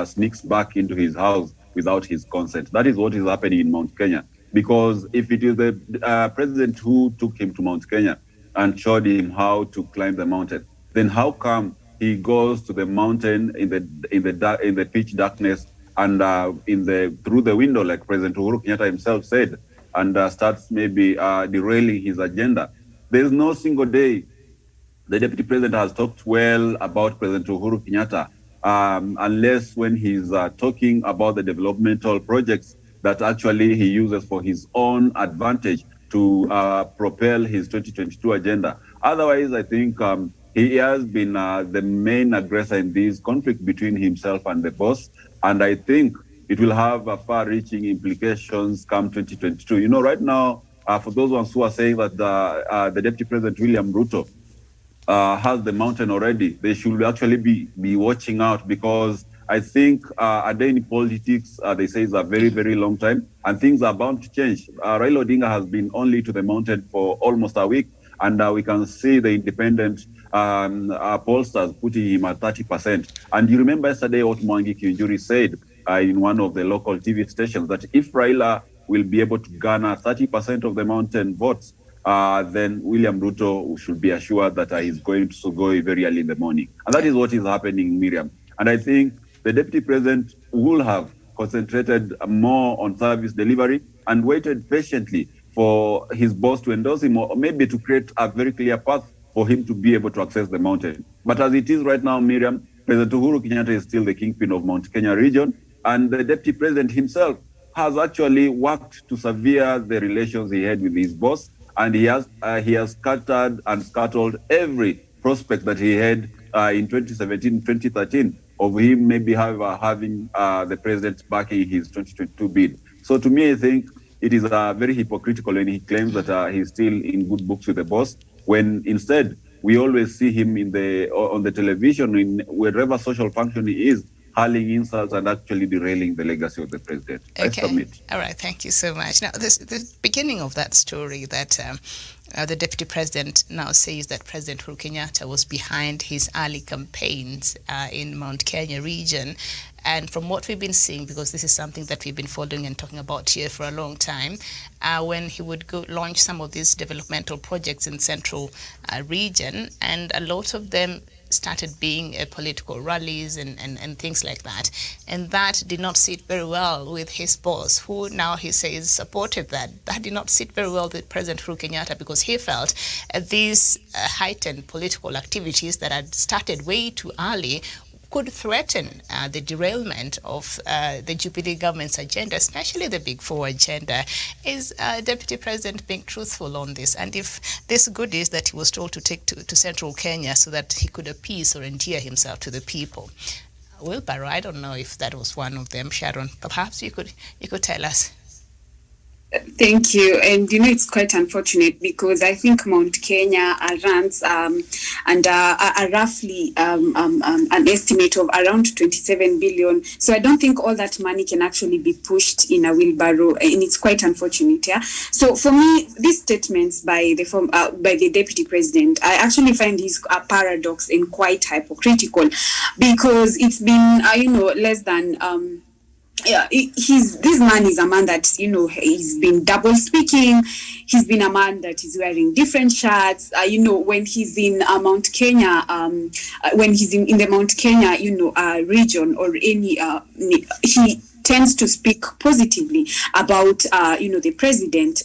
sneaks back into his house without his consent. That is what is happening in Mount Kenya. Because if it is the president who took him to Mount Kenya and showed him how to climb the mountain, then how come he goes to the mountain in the pitch darkness and through the window, like President Uhuru Kenyatta himself said, and starts maybe derailing his agenda? There's no single day the deputy president has talked well about President Uhuru Kenyatta, unless when he's talking about the developmental projects that actually he uses for his own advantage to propel his 2022 agenda. Otherwise, I think he has been the main aggressor in this conflict between himself and the boss. And I think it will have far-reaching implications come 2022. You know, right now, for those ones who are saying that the Deputy President William Ruto has the mountain already, they should actually be watching out, because I think a day in politics, they say, is a very, very long time, and things are bound to change. Raila Odinga has been only to the mountain for almost a week, and we can see the independent pollsters putting him at 30%. And you remember yesterday what Mwangi Kiunjuri said in one of the local TV stations, that if Raila will be able to garner 30% of the mountain votes, then William Ruto should be assured that he's going to go very early in the morning. And that is what is happening, Miriam. And I think the deputy president will have concentrated more on service delivery and waited patiently for his boss to endorse him, or maybe to create a very clear path for him to be able to access the mountain. But as it is right now, Miriam, President Uhuru Kenyatta is still the kingpin of Mount Kenya region, and the deputy president himself has actually worked to sever the relations he had with his boss, and he has scattered and scuttled every prospect that he had in 2017, 2013 of him maybe having the president backing his 2022 bid. So to me, I think it is very hypocritical when he claims that he's still in good books with the boss, when instead we always see him on the television, in wherever social function he is, hurling insults and actually derailing the legacy of the president. I submit. All right. Thank you so much. Now, the beginning of that story that the deputy president now says that President Uhuru Kenyatta was behind his early campaigns in Mount Kenya region. And from what we've been seeing, because this is something that we've been following and talking about here for a long time, when he would go launch some of these developmental projects in central region, and a lot of them started being political rallies and things like that. And that did not sit very well with his boss, who now he says supported that. That did not sit very well with President Uhuru Kenyatta, because he felt these heightened political activities that had started way too early could threaten the derailment of the Jubilee government's agenda, especially the Big Four agenda. Is Deputy President being truthful on this? And if this goodies that he was told to take to central Kenya so that he could appease or endear himself to the people, Wilbaro, I don't know if that was one of them. Sharon, perhaps you could tell us. Thank you. And it's quite unfortunate, because I think Mount Kenya runs under roughly an estimate of around 27 billion. So I don't think all that money can actually be pushed in a wheelbarrow, and it's quite unfortunate. Yeah. So for me, these statements by the deputy president, I actually find these a paradox and quite hypocritical, because it's been less than this man is a man that he's been double speaking. He's been a man that is wearing different shirts. When he's in Mount Kenya, when he's in the Mount Kenya region or any he tends to speak positively about the president,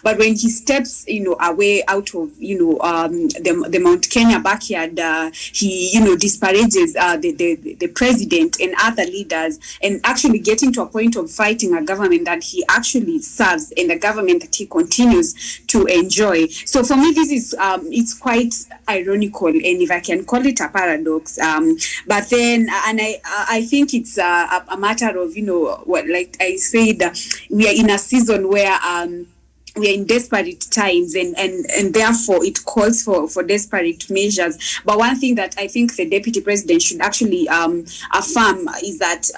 but when he steps away out of the Mount Kenya backyard, he disparages the president and other leaders, and actually getting to a point of fighting a government that he actually serves and a government that he continues to enjoy. So for me, this is it's quite ironical, and if I can call it a paradox, but then and I think it's a matter of like I said, we are in a season where we are in desperate times, and therefore it calls for desperate measures. But one thing that I think the deputy president should actually affirm is that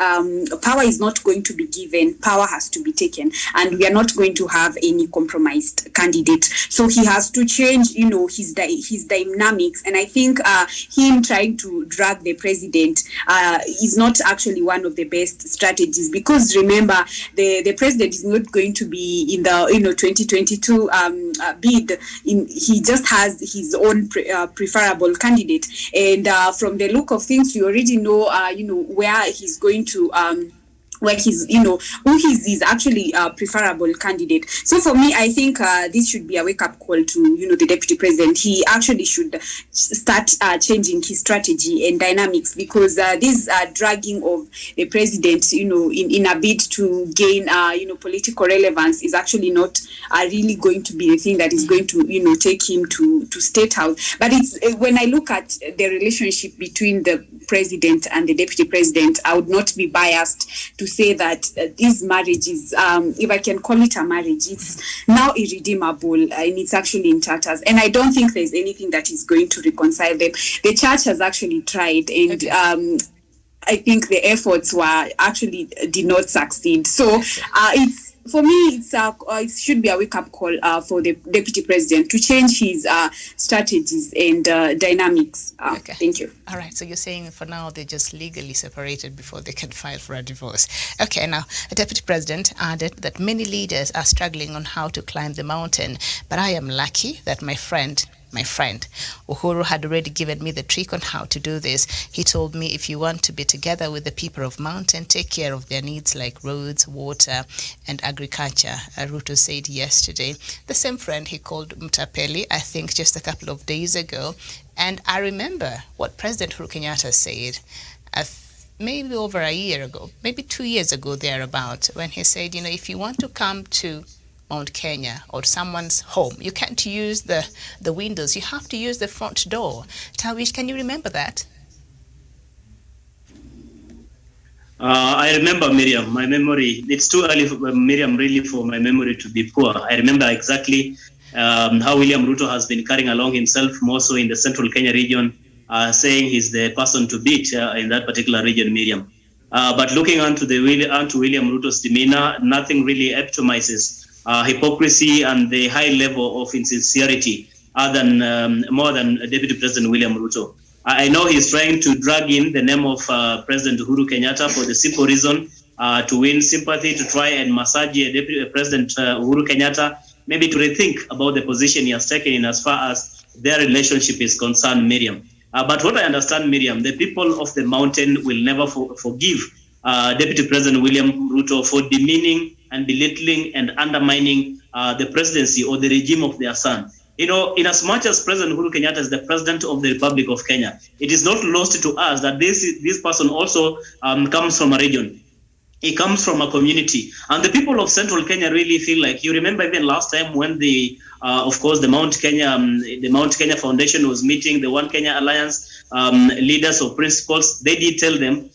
power is not going to be given, power has to be taken, and we are not going to have any compromised candidate. So he has to change, his dynamics, and I think him trying to drag the president is not actually one of the best strategies, because remember, the president is not going to be in the 2022 bid. He just has his own preferable candidate, and from the look of things, you already know where he's going to where he's, who is actually a preferable candidate. So for me, I think this should be a wake-up call to, the deputy president. He actually should start changing his strategy and dynamics, because this dragging of the president, in a bid to gain, political relevance is actually not really going to be the thing that is going to, take him to State House. But it's when I look at the relationship between the president and the deputy president, I would not be biased to say that this marriage is, if I can call it a marriage, it's now irredeemable, and it's actually in tatters. And I don't think there's anything that is going to reconcile them. The church has actually tried, and I think the efforts did not succeed. So it's, for me, it should be a wake-up call for the deputy president to change his strategies and dynamics. Thank you. All right. So you're saying for now they're just legally separated before they can file for a divorce. Okay. Now, the deputy president added that many leaders are struggling on how to climb the mountain, but I am lucky that my friend Uhuru had already given me the trick on how to do this. He told me, if you want to be together with the people of mountain, take care of their needs like roads, water, and agriculture, Ruto said yesterday. The same friend he called Mtapeli, I think just a couple of days ago. And I remember what President Uhuru Kenyatta said maybe over a year ago, maybe 2 years ago thereabout, when he said, if you want to come to Mount Kenya or someone's home, you can't use the windows, you have to use the front door. Tawish, can you remember that? I remember, Miriam. My memory, it's too early for Miriam, really, for my memory to be poor. I remember exactly how William Ruto has been carrying along himself, more so in the central Kenya region, saying he's the person to beat in that particular region, Miriam. But looking onto William Ruto's demeanor, nothing really epitomizes hypocrisy and the high level of insincerity more than Deputy President William Ruto. I know he's trying to drag in the name of President Uhuru Kenyatta for the simple reason to win sympathy, to try and massage Deputy President Uhuru Kenyatta, maybe to rethink about the position he has taken in as far as their relationship is concerned, Miriam. But what I understand, Miriam, the people of the mountain will never forgive Deputy President William Ruto for demeaning and belittling and undermining the presidency or the regime of their son. You know, in as much as President Uhuru Kenyatta is the president of the Republic of Kenya, it is not lost to us that this person also comes from a region. He comes from a community. And the people of Central Kenya really feel like, you remember even last time when of course, the Mount Kenya Foundation was meeting, the One Kenya Alliance leaders or principals, they did tell them,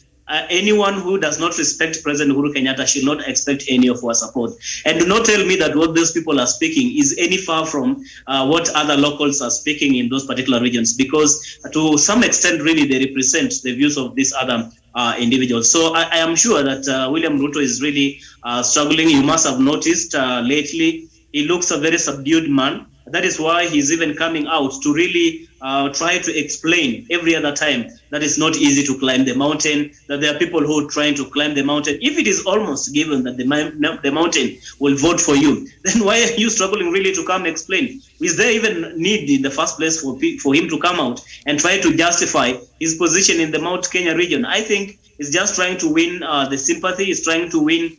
anyone who does not respect President Uhuru Kenyatta should not expect any of our support. And do not tell me that what those people are speaking is any far from what other locals are speaking in those particular regions, because to some extent, really, they represent the views of these other individuals. So I am sure that William Ruto is really struggling. You must have noticed lately, he looks a very subdued man. That is why he's even coming out to really try to explain every other time that it's not easy to climb the mountain, that there are people who are trying to climb the mountain. If it is almost given that the mountain will vote for you, then why are you struggling really to come explain? Is there even need in the first place for him to come out and try to justify his position in the Mount Kenya region? I think he's just trying to win the sympathy. He's trying to win.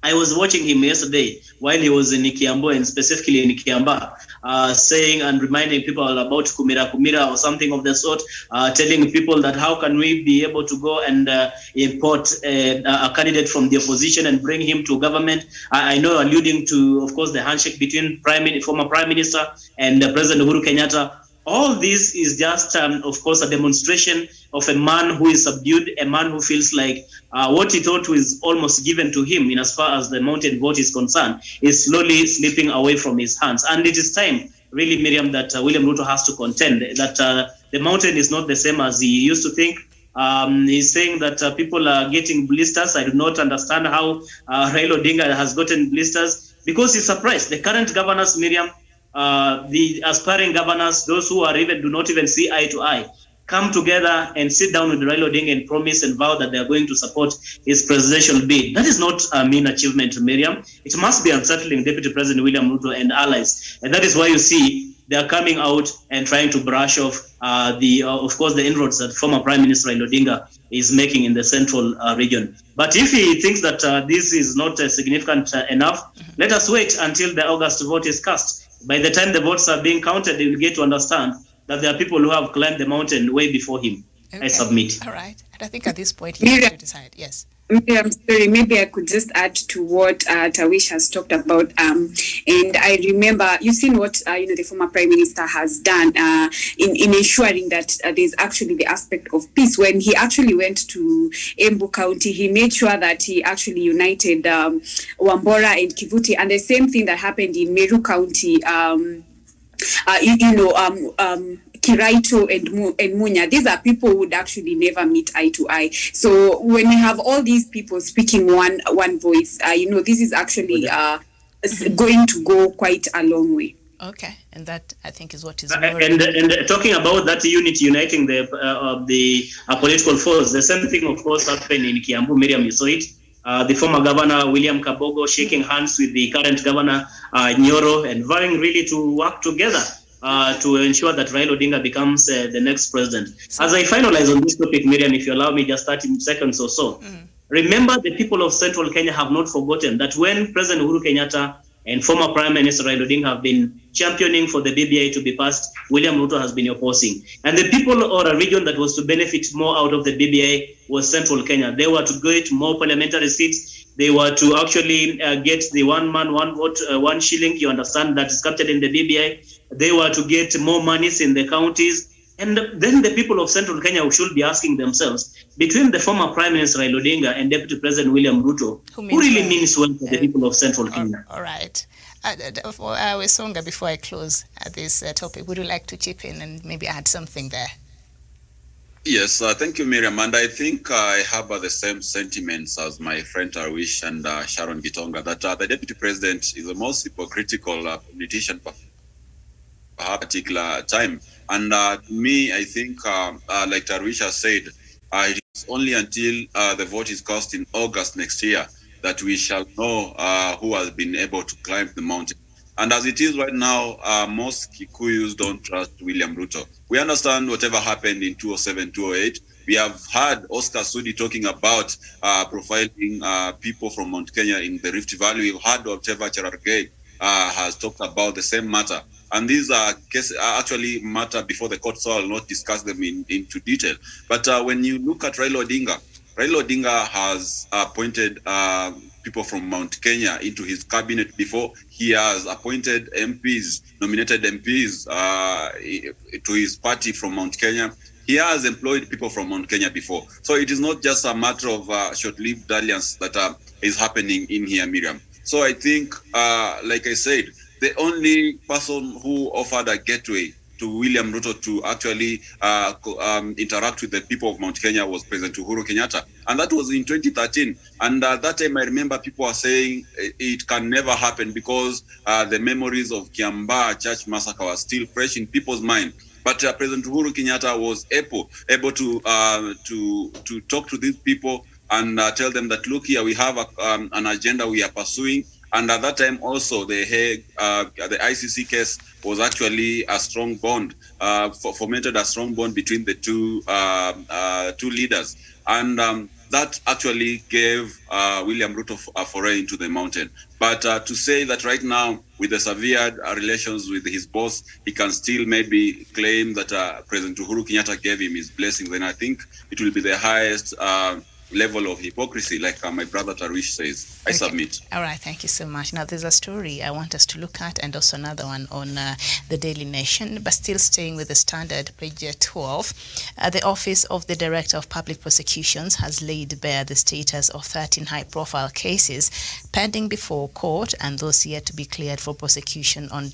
I was watching him yesterday while he was in Kiambu, and specifically in Kiamba, saying and reminding people about Kumira or something of the sort, telling people that how can we be able to go and import a candidate from the opposition and bring him to government. I know, alluding to, of course, the handshake between former Prime Minister and President Uhuru Kenyatta. All this is just, of course, a demonstration of a man who is subdued, a man who feels like what he thought was almost given to him in as far as the mountain vote is concerned is slowly slipping away from his hands. And it is time, really, Miriam, that William Ruto has to contend that the mountain is not the same as he used to think. He's saying that people are getting blisters. I do not understand how Raila Odinga has gotten blisters, because he's surprised. The current governors, Miriam, the aspiring governors, those who do not even see eye to eye, come together and sit down with Raila Odinga and promise and vow that they are going to support his presidential bid. That is not a mean achievement, Miriam. It must be unsettling Deputy President William Ruto and allies. And that is why you see they are coming out and trying to brush off of course, the inroads that former Prime Minister Raila Odinga is making in the central region. But if he thinks that this is not significant enough, let us wait until the August vote is cast. By the time the votes are being counted, they will get to understand that there are people who have climbed the mountain way before him. Okay. I submit. All right. And I think at this point, he has to decide. Yes. I'm sorry, maybe I could just add to what Tawish has talked about. And I remember, you've seen what the former Prime Minister has done in ensuring that there's actually the aspect of peace. When he actually went to Embu County, he made sure that he actually united Wambora and Kivuti. And the same thing that happened in Meru County, Kiraito and Munya, these are people who would actually never meet eye to eye. So when you have all these people speaking one voice, this is actually going to go quite a long way. Okay, and that I think is what is. And talking about that unity uniting the political force, the same thing, of course, happened in Kiambu. Miriam, you saw it. The former governor William Kabogo shaking hands with the current governor Nyoro and vowing really to work together to ensure that Raila Odinga becomes the next president. As I finalize on this topic, Miriam, if you allow me just 30 seconds or so, remember the people of Central Kenya have not forgotten that when President Uhuru Kenyatta and former Prime Minister Raila Odinga have been championing for the BBI to be passed, William Ruto has been opposing. And the people or a region that was to benefit more out of the BBI was Central Kenya. They were to get more parliamentary seats. They were to actually get the one man, one vote, 1 shilling, you understand, that is captured in the BBI. They were to get more monies in the counties. And then the people of Central Kenya should be asking themselves, between the former Prime Minister Raila Odinga and Deputy President William Ruto, who really means well for the people of Central Kenya? All right. Wesonga, before I close this topic, would you like to chip in and maybe add something there? Yes, thank you, Miriam. And I think I have the same sentiments as my friend Tarwish and Sharon Gitonga, that the deputy president is the most hypocritical politician perhaps particular time. And to me, I think, like Tarwish has said, it's only until the vote is cast in August next year that we shall know who has been able to climb the mountain. And as it is right now, most Kikuyus don't trust William Ruto. We understand whatever happened in 2007, 2008. We have heard Oscar Sudi talking about profiling people from Mount Kenya in the Rift Valley. We've heard whatever Cherargei has talked about the same matter. And these are cases actually matter before the court, so I'll not discuss them into detail. But when you look at Raila Odinga has appointed people from Mount Kenya into his cabinet before. He has appointed MPs, nominated MPs to his party from Mount Kenya. He has employed people from Mount Kenya before. So it is not just a matter of short-lived dalliance that is happening in here, Miriam. So I think, like I said, the only person who offered a gateway to William Ruto to actually interact with the people of Mount Kenya was President Uhuru Kenyatta. And that was in 2013. And that time I remember people were saying it can never happen because the memories of Kiambaa Church massacre were still fresh in people's mind. But President Uhuru Kenyatta was able to talk to these people and tell them that, look here, we have an agenda we are pursuing. And at that time also, the ICC case was actually a strong bond, fomented a strong bond between the two leaders. And that actually gave William Ruto a foray into the mountain. But to say that right now, with the severed relations with his boss, he can still maybe claim that President Uhuru Kenyatta gave him his blessing, then I think it will be the highest level of hypocrisy, like my brother Tarwish says. I submit. All right, thank you so much. Now, there's a story I want us to look at, and also another one on the Daily Nation, but still staying with the Standard, page 12. The Office of the Director of Public Prosecutions has laid bare the status of 13 high-profile cases pending before court, and those yet to be cleared for prosecution on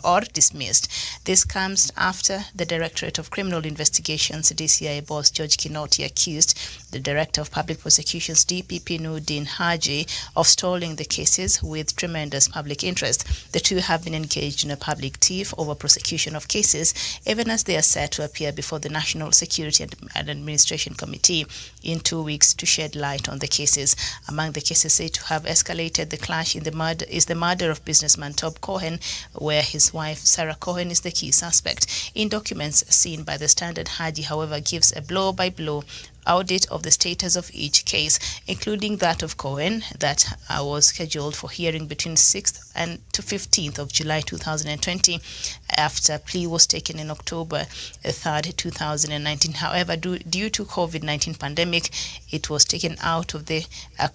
or dismissed. This comes after the Directorate of Criminal Investigations, DCI boss George Kinoti, accused the Director of Public Prosecutions, DPP Nordin Haji, of stalling the cases with tremendous public interest. The two have been engaged in a public tiff over prosecution of cases, even as they are set to appear before the National Security and Administration Committee in 2 weeks to shed light on the cases. Among the cases said to have escalated the clash in the murder of businessman Tob Cohen, where his wife Sarah Cohen is the key suspect. In documents seen by the Standard, Haji, however, gives a blow-by-blow audit of the status of each case, including that of Cohen, that was scheduled for hearing between 6th and to 15th of July 2020, after plea was taken in October 3rd, 2019. However, due to COVID-19 pandemic, it was taken out of the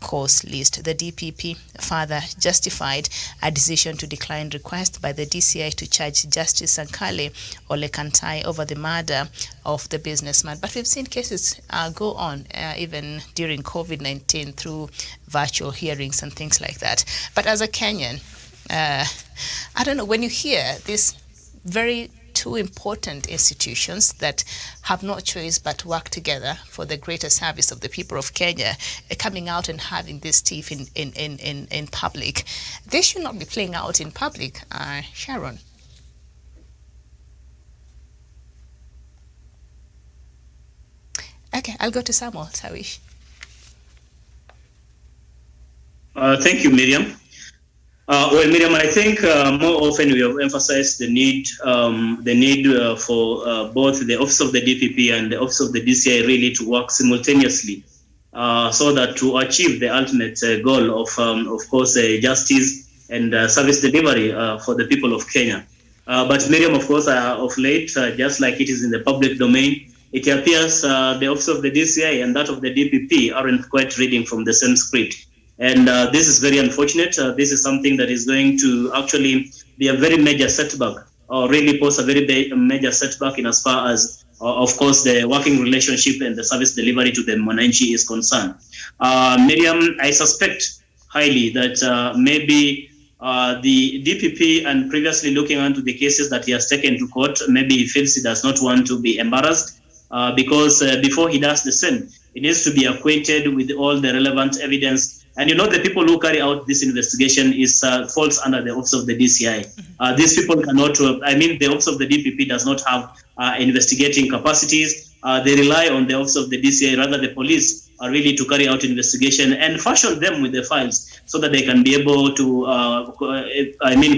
course list. The DPP further justified a decision to decline request by the DCI to charge Justice Sankale Olekantai over the murder of the businessman. But we've seen cases go on even during COVID-19 through virtual hearings and things like that. But as a Kenyan, I don't know, when you hear these very two important institutions that have no choice but to work together for the greater service of the people of Kenya, coming out and having this tiff in public, they should not be playing out in public, Sharon. Okay, I'll go to Samuel Tawish. Thank you, Miriam. Well, Miriam, I think more often we have emphasized the need for both the Office of the DPP and the Office of the DCI really to work simultaneously, so that to achieve the ultimate goal of course, justice and service delivery for the people of Kenya. But Miriam, of course, of late, just like it is in the public domain, it appears the Office of the DCI and that of the DPP aren't quite reading from the same script. And this is very unfortunate. This is something that is going to actually be a very major setback, or really pose a very major setback in as far as, of course, the working relationship and the service delivery to the Mwananchi is concerned. Miriam, I suspect highly that maybe the DPP, and previously looking into the cases that he has taken to court, maybe he feels he does not want to be embarrassed because before he does the same, he needs to be acquainted with all the relevant evidence. And the people who carry out this investigation falls under the office of the DCI. These people cannot, the office of the DPP does not have investigating capacities. They rely on the office of the DCI, rather the police, really to carry out investigation and fashion them with the files so that they can be able to,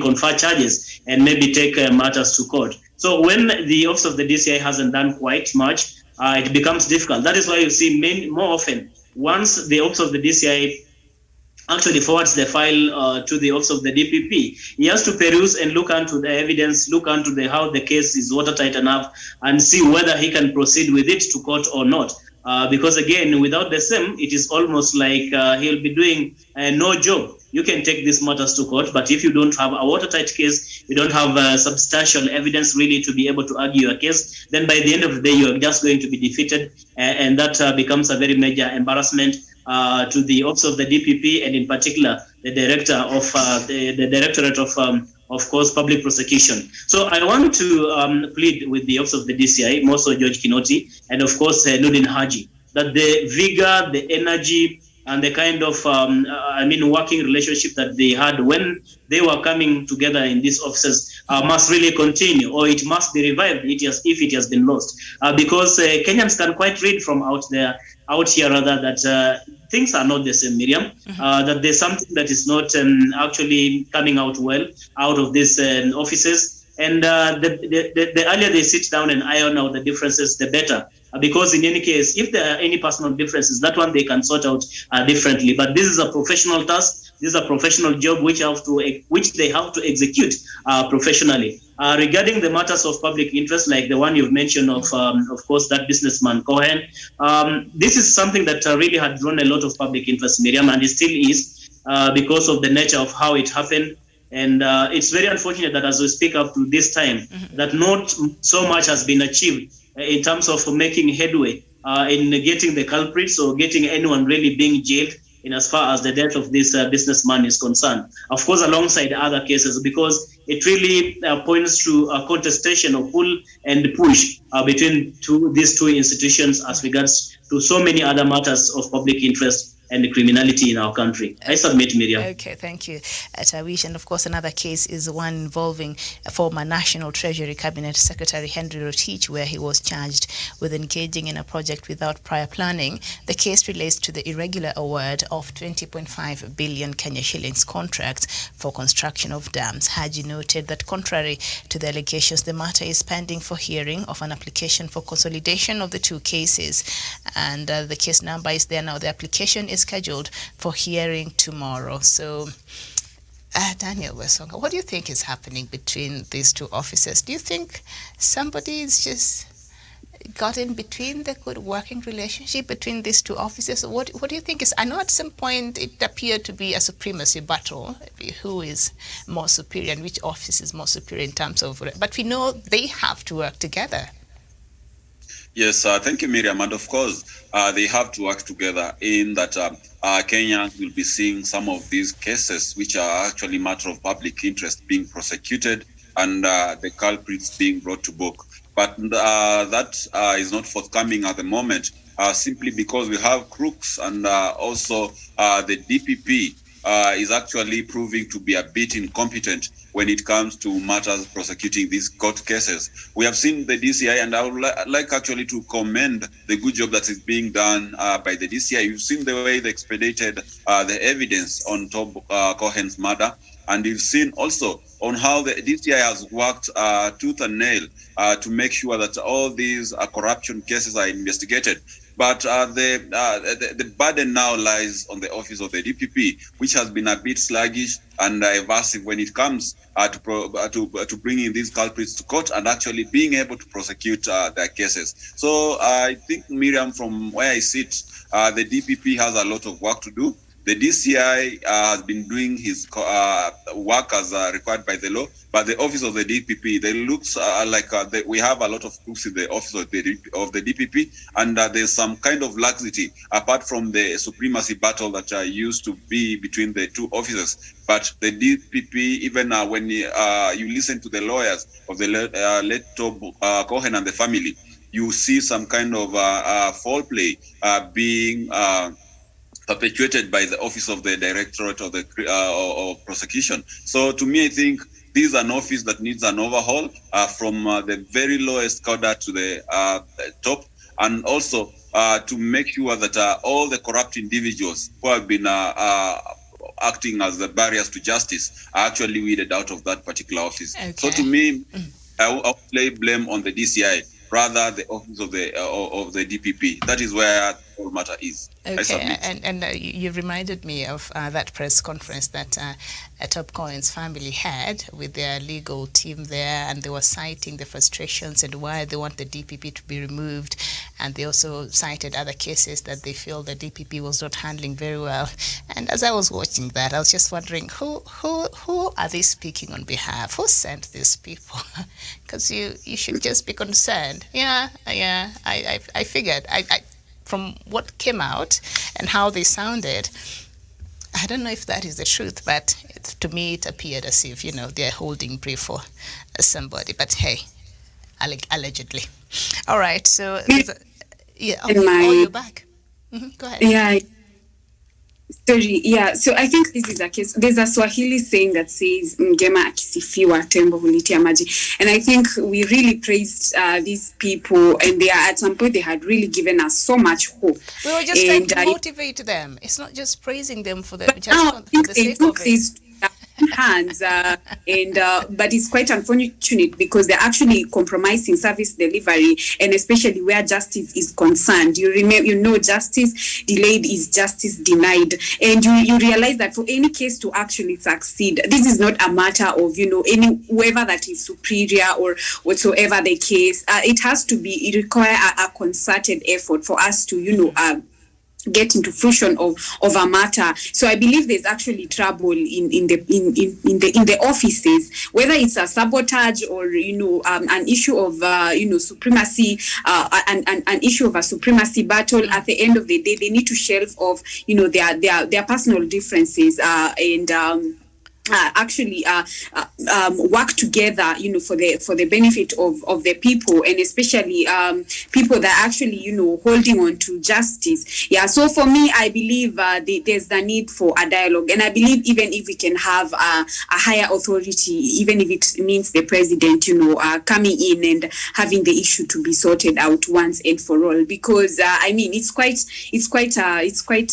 confer charges and maybe take matters to court. So when the office of the DCI hasn't done quite much, it becomes difficult. That is why you see more often, once the office of the DCI actually forwards the file to the office of the DPP, he has to peruse and look into the evidence, look into how the case is watertight enough, and see whether he can proceed with it to court or not. Because again, without the same, it is almost like he'll be doing no job. You can take these matters to court, but if you don't have a watertight case, you don't have substantial evidence really to be able to argue your case, then by the end of the day, you're just going to be defeated, and that becomes a very major embarrassment to the office of the DPP, and in particular the director of the Directorate of course, public prosecution. So I want to plead with the office of the DCI, more so George Kinoti, and of course Nordin Haji, that the vigor, the energy, and the kind of working relationship that they had when they were coming together in these offices must really continue, or it must be revived if it has been lost, because Kenyans can quite read from out here rather, that things are not the same, Miriam, that there's something that is not actually coming out well out of these offices. And the earlier they sit down and iron out the differences, the better. Because in any case, if there are any personal differences, that one they can sort out differently. But this is a professional task. This is a professional job which they have to execute professionally. Regarding the matters of public interest, like the one you've mentioned of course, that businessman Cohen, this is something that really had drawn a lot of public interest, Miriam, and it still is because of the nature of how it happened. And it's very unfortunate that as we speak up to this time, that not so much has been achieved in terms of making headway in getting the culprits or getting anyone really being jailed in as far as the death of this businessman is concerned. Of course, alongside other cases, because it really points to a contestation of pull and push between these two institutions as regards to so many other matters of public interest and the criminality in our country. I submit, Miriam. Okay, thank you, Tawish. And of course, another case is one involving former National Treasury Cabinet Secretary Henry Rotich, where he was charged with engaging in a project without prior planning. The case relates to the irregular award of 20.5 billion Kenya shillings contracts for construction of dams. Haji noted that contrary to the allegations, the matter is pending for hearing of an application for consolidation of the two cases. And the case number is there now. The application is scheduled for hearing tomorrow. So, Daniel Wesonga, what do you think is happening between these two officers? Do you think somebody's just got in between the good working relationship between these two officers? What do you think is? I know at some point it appeared to be a supremacy battle, who is more superior and which office is more superior in terms of, but we know they have to work together. Yes, thank you, Miriam. And of course, they have to work together in that Kenyans will be seeing some of these cases, which are actually matter of public interest, being prosecuted and the culprits being brought to book. But that is not forthcoming at the moment, simply because we have crooks, and also the DPP is actually proving to be a bit incompetent when it comes to matters prosecuting these court cases. We have seen the DCI, and I would like actually to commend the good job that is being done by the DCI. You've seen the way they expedited the evidence on Tom Cohen's murder, and you've seen also on how the DCI has worked tooth and nail to make sure that all these corruption cases are investigated. But the burden now lies on the office of the DPP, which has been a bit sluggish and evasive when it comes to bringing these culprits to court and actually being able to prosecute their cases. So I think, Miriam, from where I sit, the DPP has a lot of work to do. The DCI has been doing his work as required by the law, but the office of the DPP, they looks like we have a lot of crooks in the office of the DPP, and there's some kind of laxity apart from the supremacy battle that used to be between the two offices. But the DPP, even when you listen to the lawyers of the late Tom Cohen and the family, you see some kind of foul play being perpetuated by the Office of the Directorate of the of Prosecution. So to me, I think this is an office that needs an overhaul from the very lowest cadre to the top, and also to make sure that all the corrupt individuals who have been acting as the barriers to justice are actually weeded out of that particular office. Okay. So to me, I'll lay blame on the DCI, rather the office of the DPP. That is where the whole matter is. Okay, and you reminded me of that press conference that Top Coins family had with their legal team there, and they were citing the frustrations and why they want the DPP to be removed, and they also cited other cases that they feel the DPP was not handling very well. And as I was watching that, I was just wondering, who are they speaking on behalf? Who sent these people? Because you should just be concerned. Yeah, I figured. I from what came out and how they sounded, I don't know if that is the truth, but to me it appeared as if, they're holding brief for somebody. But hey, allegedly. All right, so you're back. Go ahead. Yeah. Sorry, yeah. So I think this is a case. There's a Swahili saying that says "Mgema akisifiwa tembo hulitia maji," and I think we really praised these people, and at some point they had really given us so much hope. We were just trying to motivate them. It's not just praising them for the sake of it. Hands but it's quite unfortunate because they're actually compromising service delivery, and especially where justice is concerned. Justice delayed is justice denied, and you realize that for any case to actually succeed, this is not a matter of whoever that is superior or whatsoever the case. It require a concerted effort for us to get into fruition of a matter. So I believe there's actually trouble in the offices, whether it's a sabotage or an issue of supremacy, an issue of a supremacy battle. At the end of the day, they need to shelve off their personal differences and work together, for the benefit of the people, and especially people that actually holding on to justice. Yeah. So for me, I believe there's the need for a dialogue, and I believe even if we can have a higher authority, even if it means the president, coming in and having the issue to be sorted out once and for all, because it's quite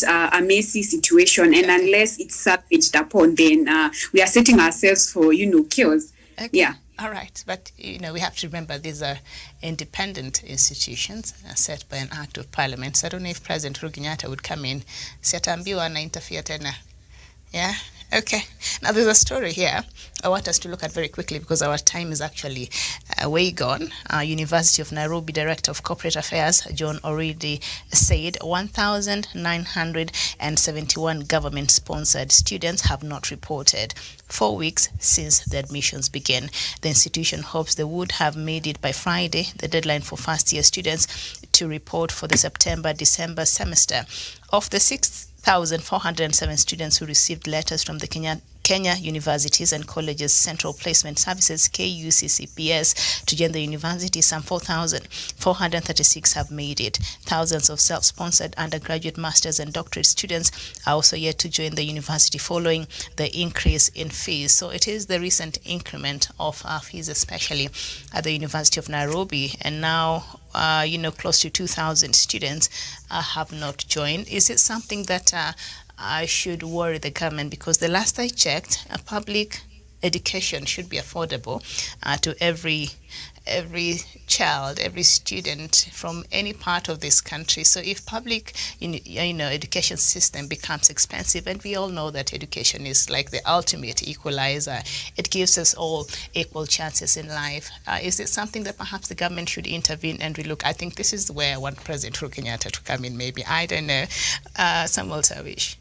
a messy situation, and unless it's savaged upon, then we are setting ourselves for, chaos. Okay. Yeah. All right. But, we have to remember these are independent institutions set by an act of parliament. So I don't know if President Uhuru Kenyatta would come in, siatambiwa na interfere tena. Yeah. Okay. Now there's a story here I want us to look at very quickly because our time is actually way gone. University of Nairobi Director of Corporate Affairs, John Oridi, said 1,971 government-sponsored students have not reported 4 weeks since the admissions began. The institution hopes they would have made it by Friday, the deadline for first-year students to report for the September-December semester. Of the 6,407 students who received letters from the Kenya Universities and Colleges Central Placement Services, KUCCPS, to join the university, some 4,436 have made it. Thousands of self-sponsored undergraduate, masters and doctorate students are also yet to join the university following the increase in fees. So it is the recent increment of fees, especially at the University of Nairobi, and now close to 2,000 students have not joined. Is it something that I should worry the government? Because the last I checked, public education should be affordable to every child, every student from any part of this country. So if public education system becomes expensive, and we all know that education is like the ultimate equalizer, it gives us all equal chances in life. Is it something that perhaps the government should intervene and relook? I think this is where I want President Uhuru Kenyatta to come in, maybe. I don't know. Samuel Tawish.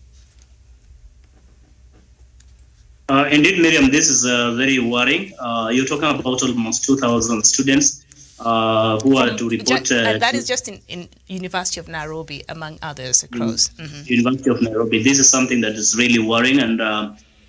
Indeed, Miriam, this is very worrying. You're talking about almost 2,000 students who are to report. And that is just in University of Nairobi, among others across. University of Nairobi. This is something that is really worrying, and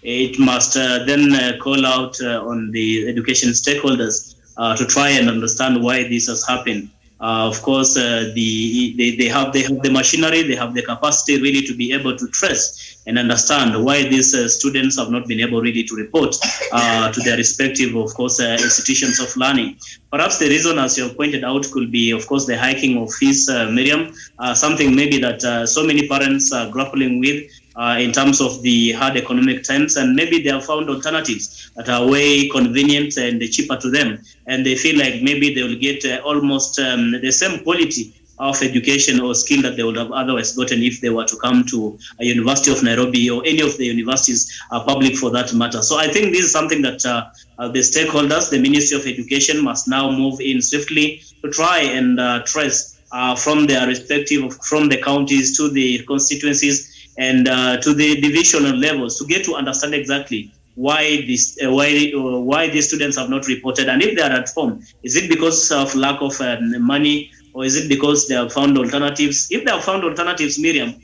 it must then call out on the education stakeholders to try and understand why this has happened. Of course, they have the machinery, they have the capacity really to be able to trace and understand why these students have not been able really to report to their respective, of course, institutions of learning. Perhaps the reason, as you have pointed out, could be, of course, the hiking of fees, Miriam, something maybe that so many parents are grappling with in terms of the hard economic times, and maybe they have found alternatives that are way convenient and cheaper to them, and they feel like maybe they will get almost the same quality of education or skill that they would have otherwise gotten if they were to come to a University of Nairobi or any of the universities public for that matter. So I think this is something that the stakeholders, the Ministry of Education, must now move in swiftly to try and trace from their respective, from the counties to the constituencies and to the divisional levels to get to understand exactly why these students have not reported, and if they are at home, is it because of lack of money, or is it because they have found alternatives? If they have found alternatives, Miriam,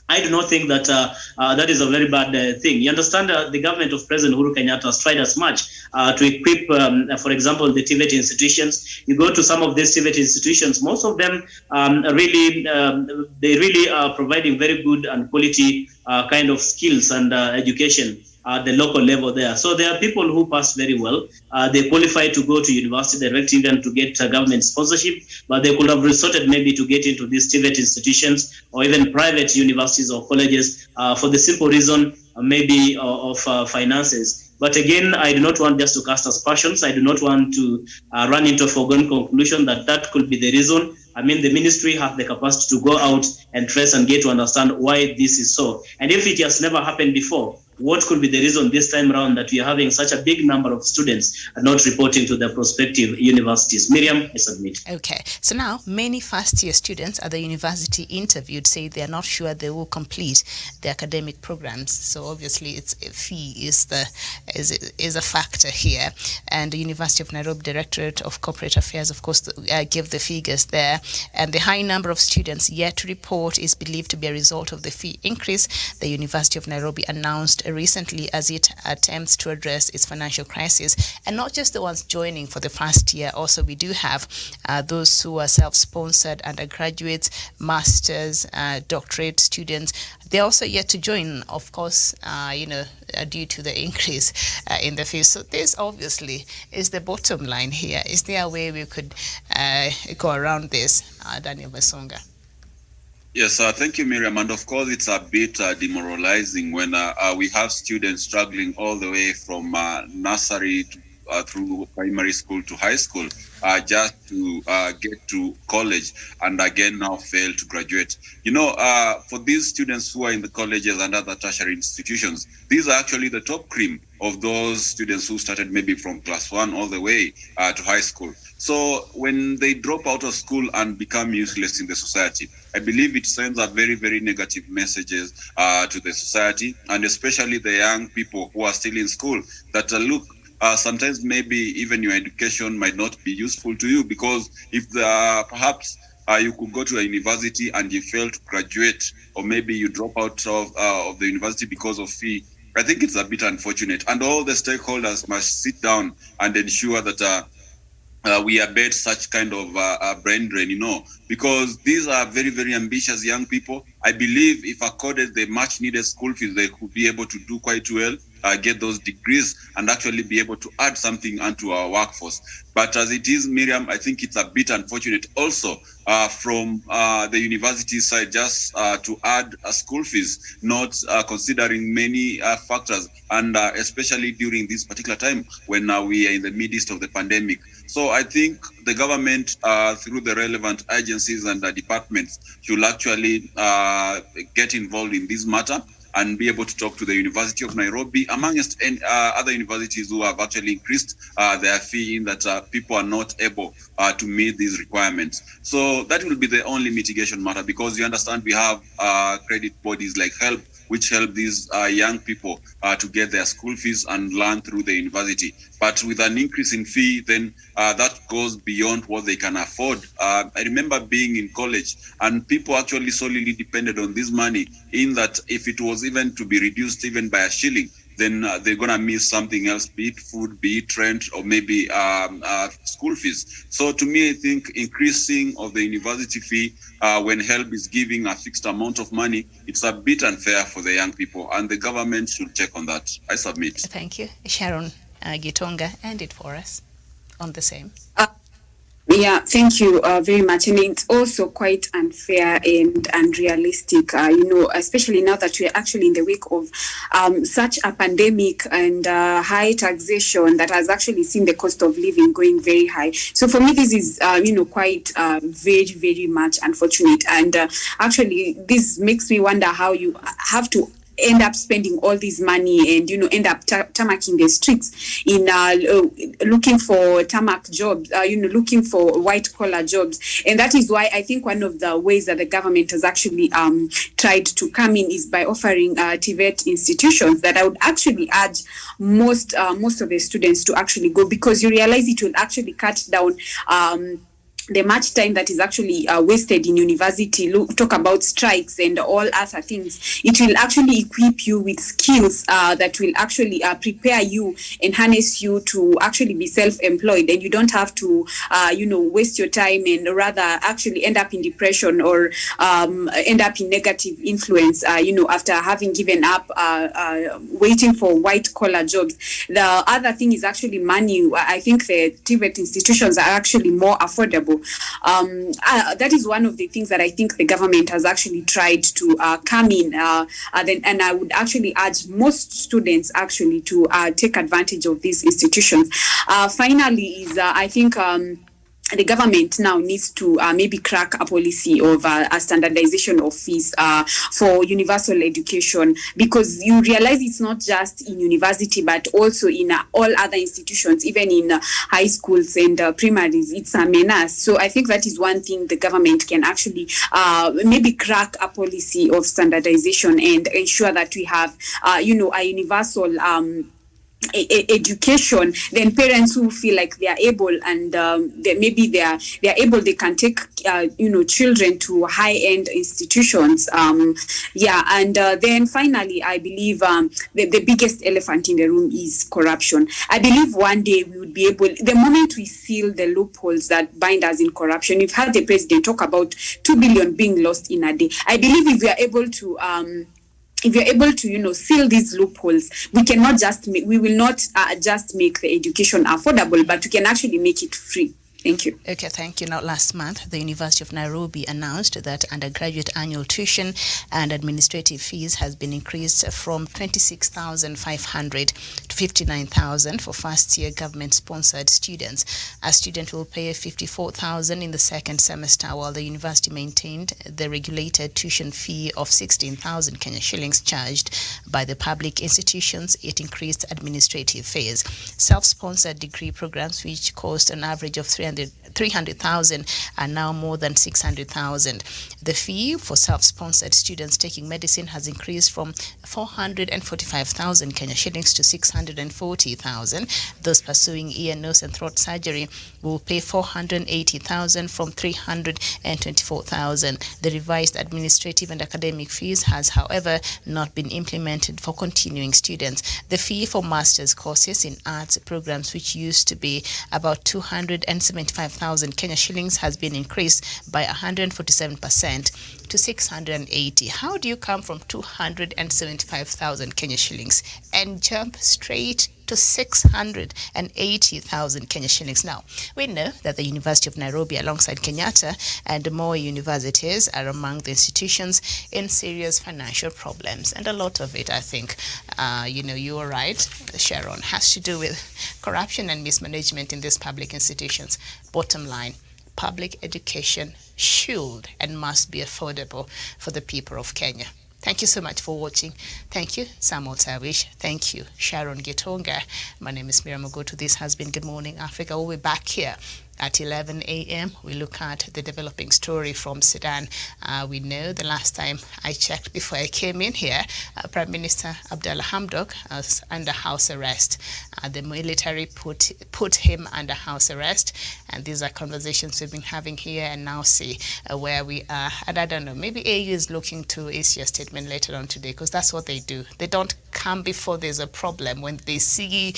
I do not think that that is a very bad thing. You understand, the government of President Uhuru Kenyatta has tried as much to equip, for example, the TVET institutions. You go to some of these TVET institutions, most of them they really are providing very good and quality kind of skills and education at the local level there. So there are people who pass very well. They qualify to go to university direct, even to get government sponsorship, but they could have resorted maybe to get into these TVET institutions or even private universities or colleges for the simple reason maybe of finances. But again, I do not want just to cast aspersions. I do not want to run into a foregone conclusion that that could be the reason. I mean, the ministry have the capacity to go out and trace and get to understand why this is so. And if it has never happened before, what could be the reason this time around that we are having such a big number of students not reporting to their prospective universities? Miriam, I submit. Okay, so now many first-year students at the university interviewed say they are not sure they will complete the academic programs. So obviously, it's fee is a factor here. And the University of Nairobi Directorate of Corporate Affairs, of course, give the figures there. And the high number of students yet to report is believed to be a result of the fee increase the University of Nairobi announced recently as it attempts to address its financial crisis. And not just the ones joining for the first year, also we do have those who are self-sponsored undergraduates, masters, doctorate students. They're also yet to join, of course, due to the increase in the fees. So this obviously is the bottom line here. Is there a way we could go around this, Daniel Basonga? Yes, thank you, Miriam. And of course, it's a bit demoralizing when we have students struggling all the way from nursery through primary school to high school just to get to college and again now fail to graduate. For these students who are in the colleges and other tertiary institutions, these are actually the top cream of those students who started maybe from class 1 all the way to high school. So when they drop out of school and become useless in the society, I believe it sends a very, very negative messages to the society, and especially the young people who are still in school that look, sometimes maybe even your education might not be useful to you, because if perhaps you could go to a university and you fail to graduate, or maybe you drop out of the university because of fee, I think it's a bit unfortunate. And all the stakeholders must sit down and ensure that we abet such kind of brain drain, because these are very, very ambitious young people. I believe if accorded the much needed school fees, they could be able to do quite well, get those degrees and actually be able to add something onto our workforce. But as it is, Miriam, I think it's a bit unfortunate also from the university side just to add school fees, not considering many factors, and especially during this particular time when we are in the midst of the pandemic. So I think the government, through the relevant agencies and departments, should actually get involved in this matter and be able to talk to the University of Nairobi, amongst other universities who have actually increased their fee in that people are not able to meet these requirements. So that will be the only mitigation matter, because you understand we have credit bodies like HELP, which help these young people to get their school fees and learn through the university. But with an increase in fee, then that goes beyond what they can afford. I remember being in college and people actually solely depended on this money, in that if it was even to be reduced even by a shilling, then they're going to miss something else, be it food, be it rent, or maybe school fees. So to me, I think increasing of the university fee when HELB is giving a fixed amount of money, it's a bit unfair for the young people, and the government should check on that. I submit. Thank you. Sharon Gitonga, end it for us on the same. Yeah, thank you very much. And it's also quite unfair and unrealistic, especially now that we're actually in the wake of such a pandemic and high taxation that has actually seen the cost of living going very high. So for me, this is, quite very, very much unfortunate. And actually, this makes me wonder how you have to end up spending all this money and end up tarmacking the streets in looking for tarmac jobs, looking for white collar jobs. And that is why I think one of the ways that the government has actually tried to come in is by offering TVET institutions that I would actually urge most of the students to actually go, because you realize it will actually cut down the much time that is actually wasted in university. Talk about strikes and all other things. It will actually equip you with skills that will actually prepare you and harness you to actually be self-employed, and you don't have to waste your time and rather actually end up in depression or end up in negative influence after having given up waiting for white collar jobs. The other thing is actually money. I think the TVET institutions are actually more affordable. That is one of the things that I think the government has actually tried to come in, and I would actually urge most students actually to take advantage of these institutions. Finally, is I think the government now needs to maybe crack a policy of a standardization of fees for universal education, because you realize it's not just in university but also in all other institutions, even in high schools and primaries. It's a menace. So I think that is one thing the government can actually maybe crack a policy of standardization and ensure that we have a universal education. Then parents who feel like they are able and maybe they are able, they can take children to high-end institutions. And then finally, I believe the biggest elephant in the room is corruption. I believe one day we would be able, the moment we seal the loopholes that bind us in corruption. We've had the president talk about 2 billion being lost in a day. I believe if we are able to seal these loopholes, we will not just make the education affordable, but we can actually make it free. Thank you. Okay, thank you. Now, last month, the University of Nairobi announced that undergraduate annual tuition and administrative fees has been increased from 26,500 to 59,000 for first-year government-sponsored students. A student will pay 54,000 in the second semester, while the university maintained the regulated tuition fee of 16,000 Kenya shillings charged by the public institutions. It increased administrative fees. Self-sponsored degree programs, which cost an average of 300,000 are now more than 600,000. The fee for self-sponsored students taking medicine has increased from 445,000 Kenya shillings to 640,000. Those pursuing ear, nose and throat surgery will pay 480,000 from 324,000. The revised administrative and academic fees has, however, not been implemented for continuing students. The fee for master's courses in arts programs, which used to be about 275,000 Kenya shillings, has been increased by 147% to 680. How do you come from 275,000 Kenya shillings and jump straight to 680,000 Kenya shillings? Now, we know that the University of Nairobi, alongside Kenyatta and more universities, are among the institutions in serious financial problems. And a lot of it, I think, you are right, Sharon, has to do with corruption and mismanagement in these public institutions. Bottom line, public education should and must be affordable for the people of Kenya. Thank you so much for watching. Thank you, Samuel Tawish. Thank you, Sharon Gitonga. My name is Miriam Ogutu. This has been Good Morning Africa. We'll be back here At 11 a.m., we look at the developing story from Sudan. We know the last time I checked before I came in here, Prime Minister Abdallah Hamdok was under house arrest. The military put him under house arrest, and these are conversations we've been having here, and now see where we are. And I don't know, maybe AU is looking to issue a statement later on today, because that's what they do. They don't come before there's a problem. When they see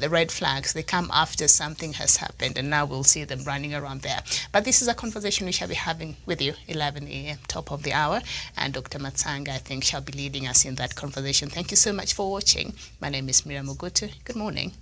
the red flags, they come after something has happened, and now we'll see them running around there. But this is a conversation we shall be having with you, 11 a.m., top of the hour, and Dr. Matsanga, I think, shall be leading us in that conversation. Thank you so much for watching. My name is Miriam Ogutu. Good morning.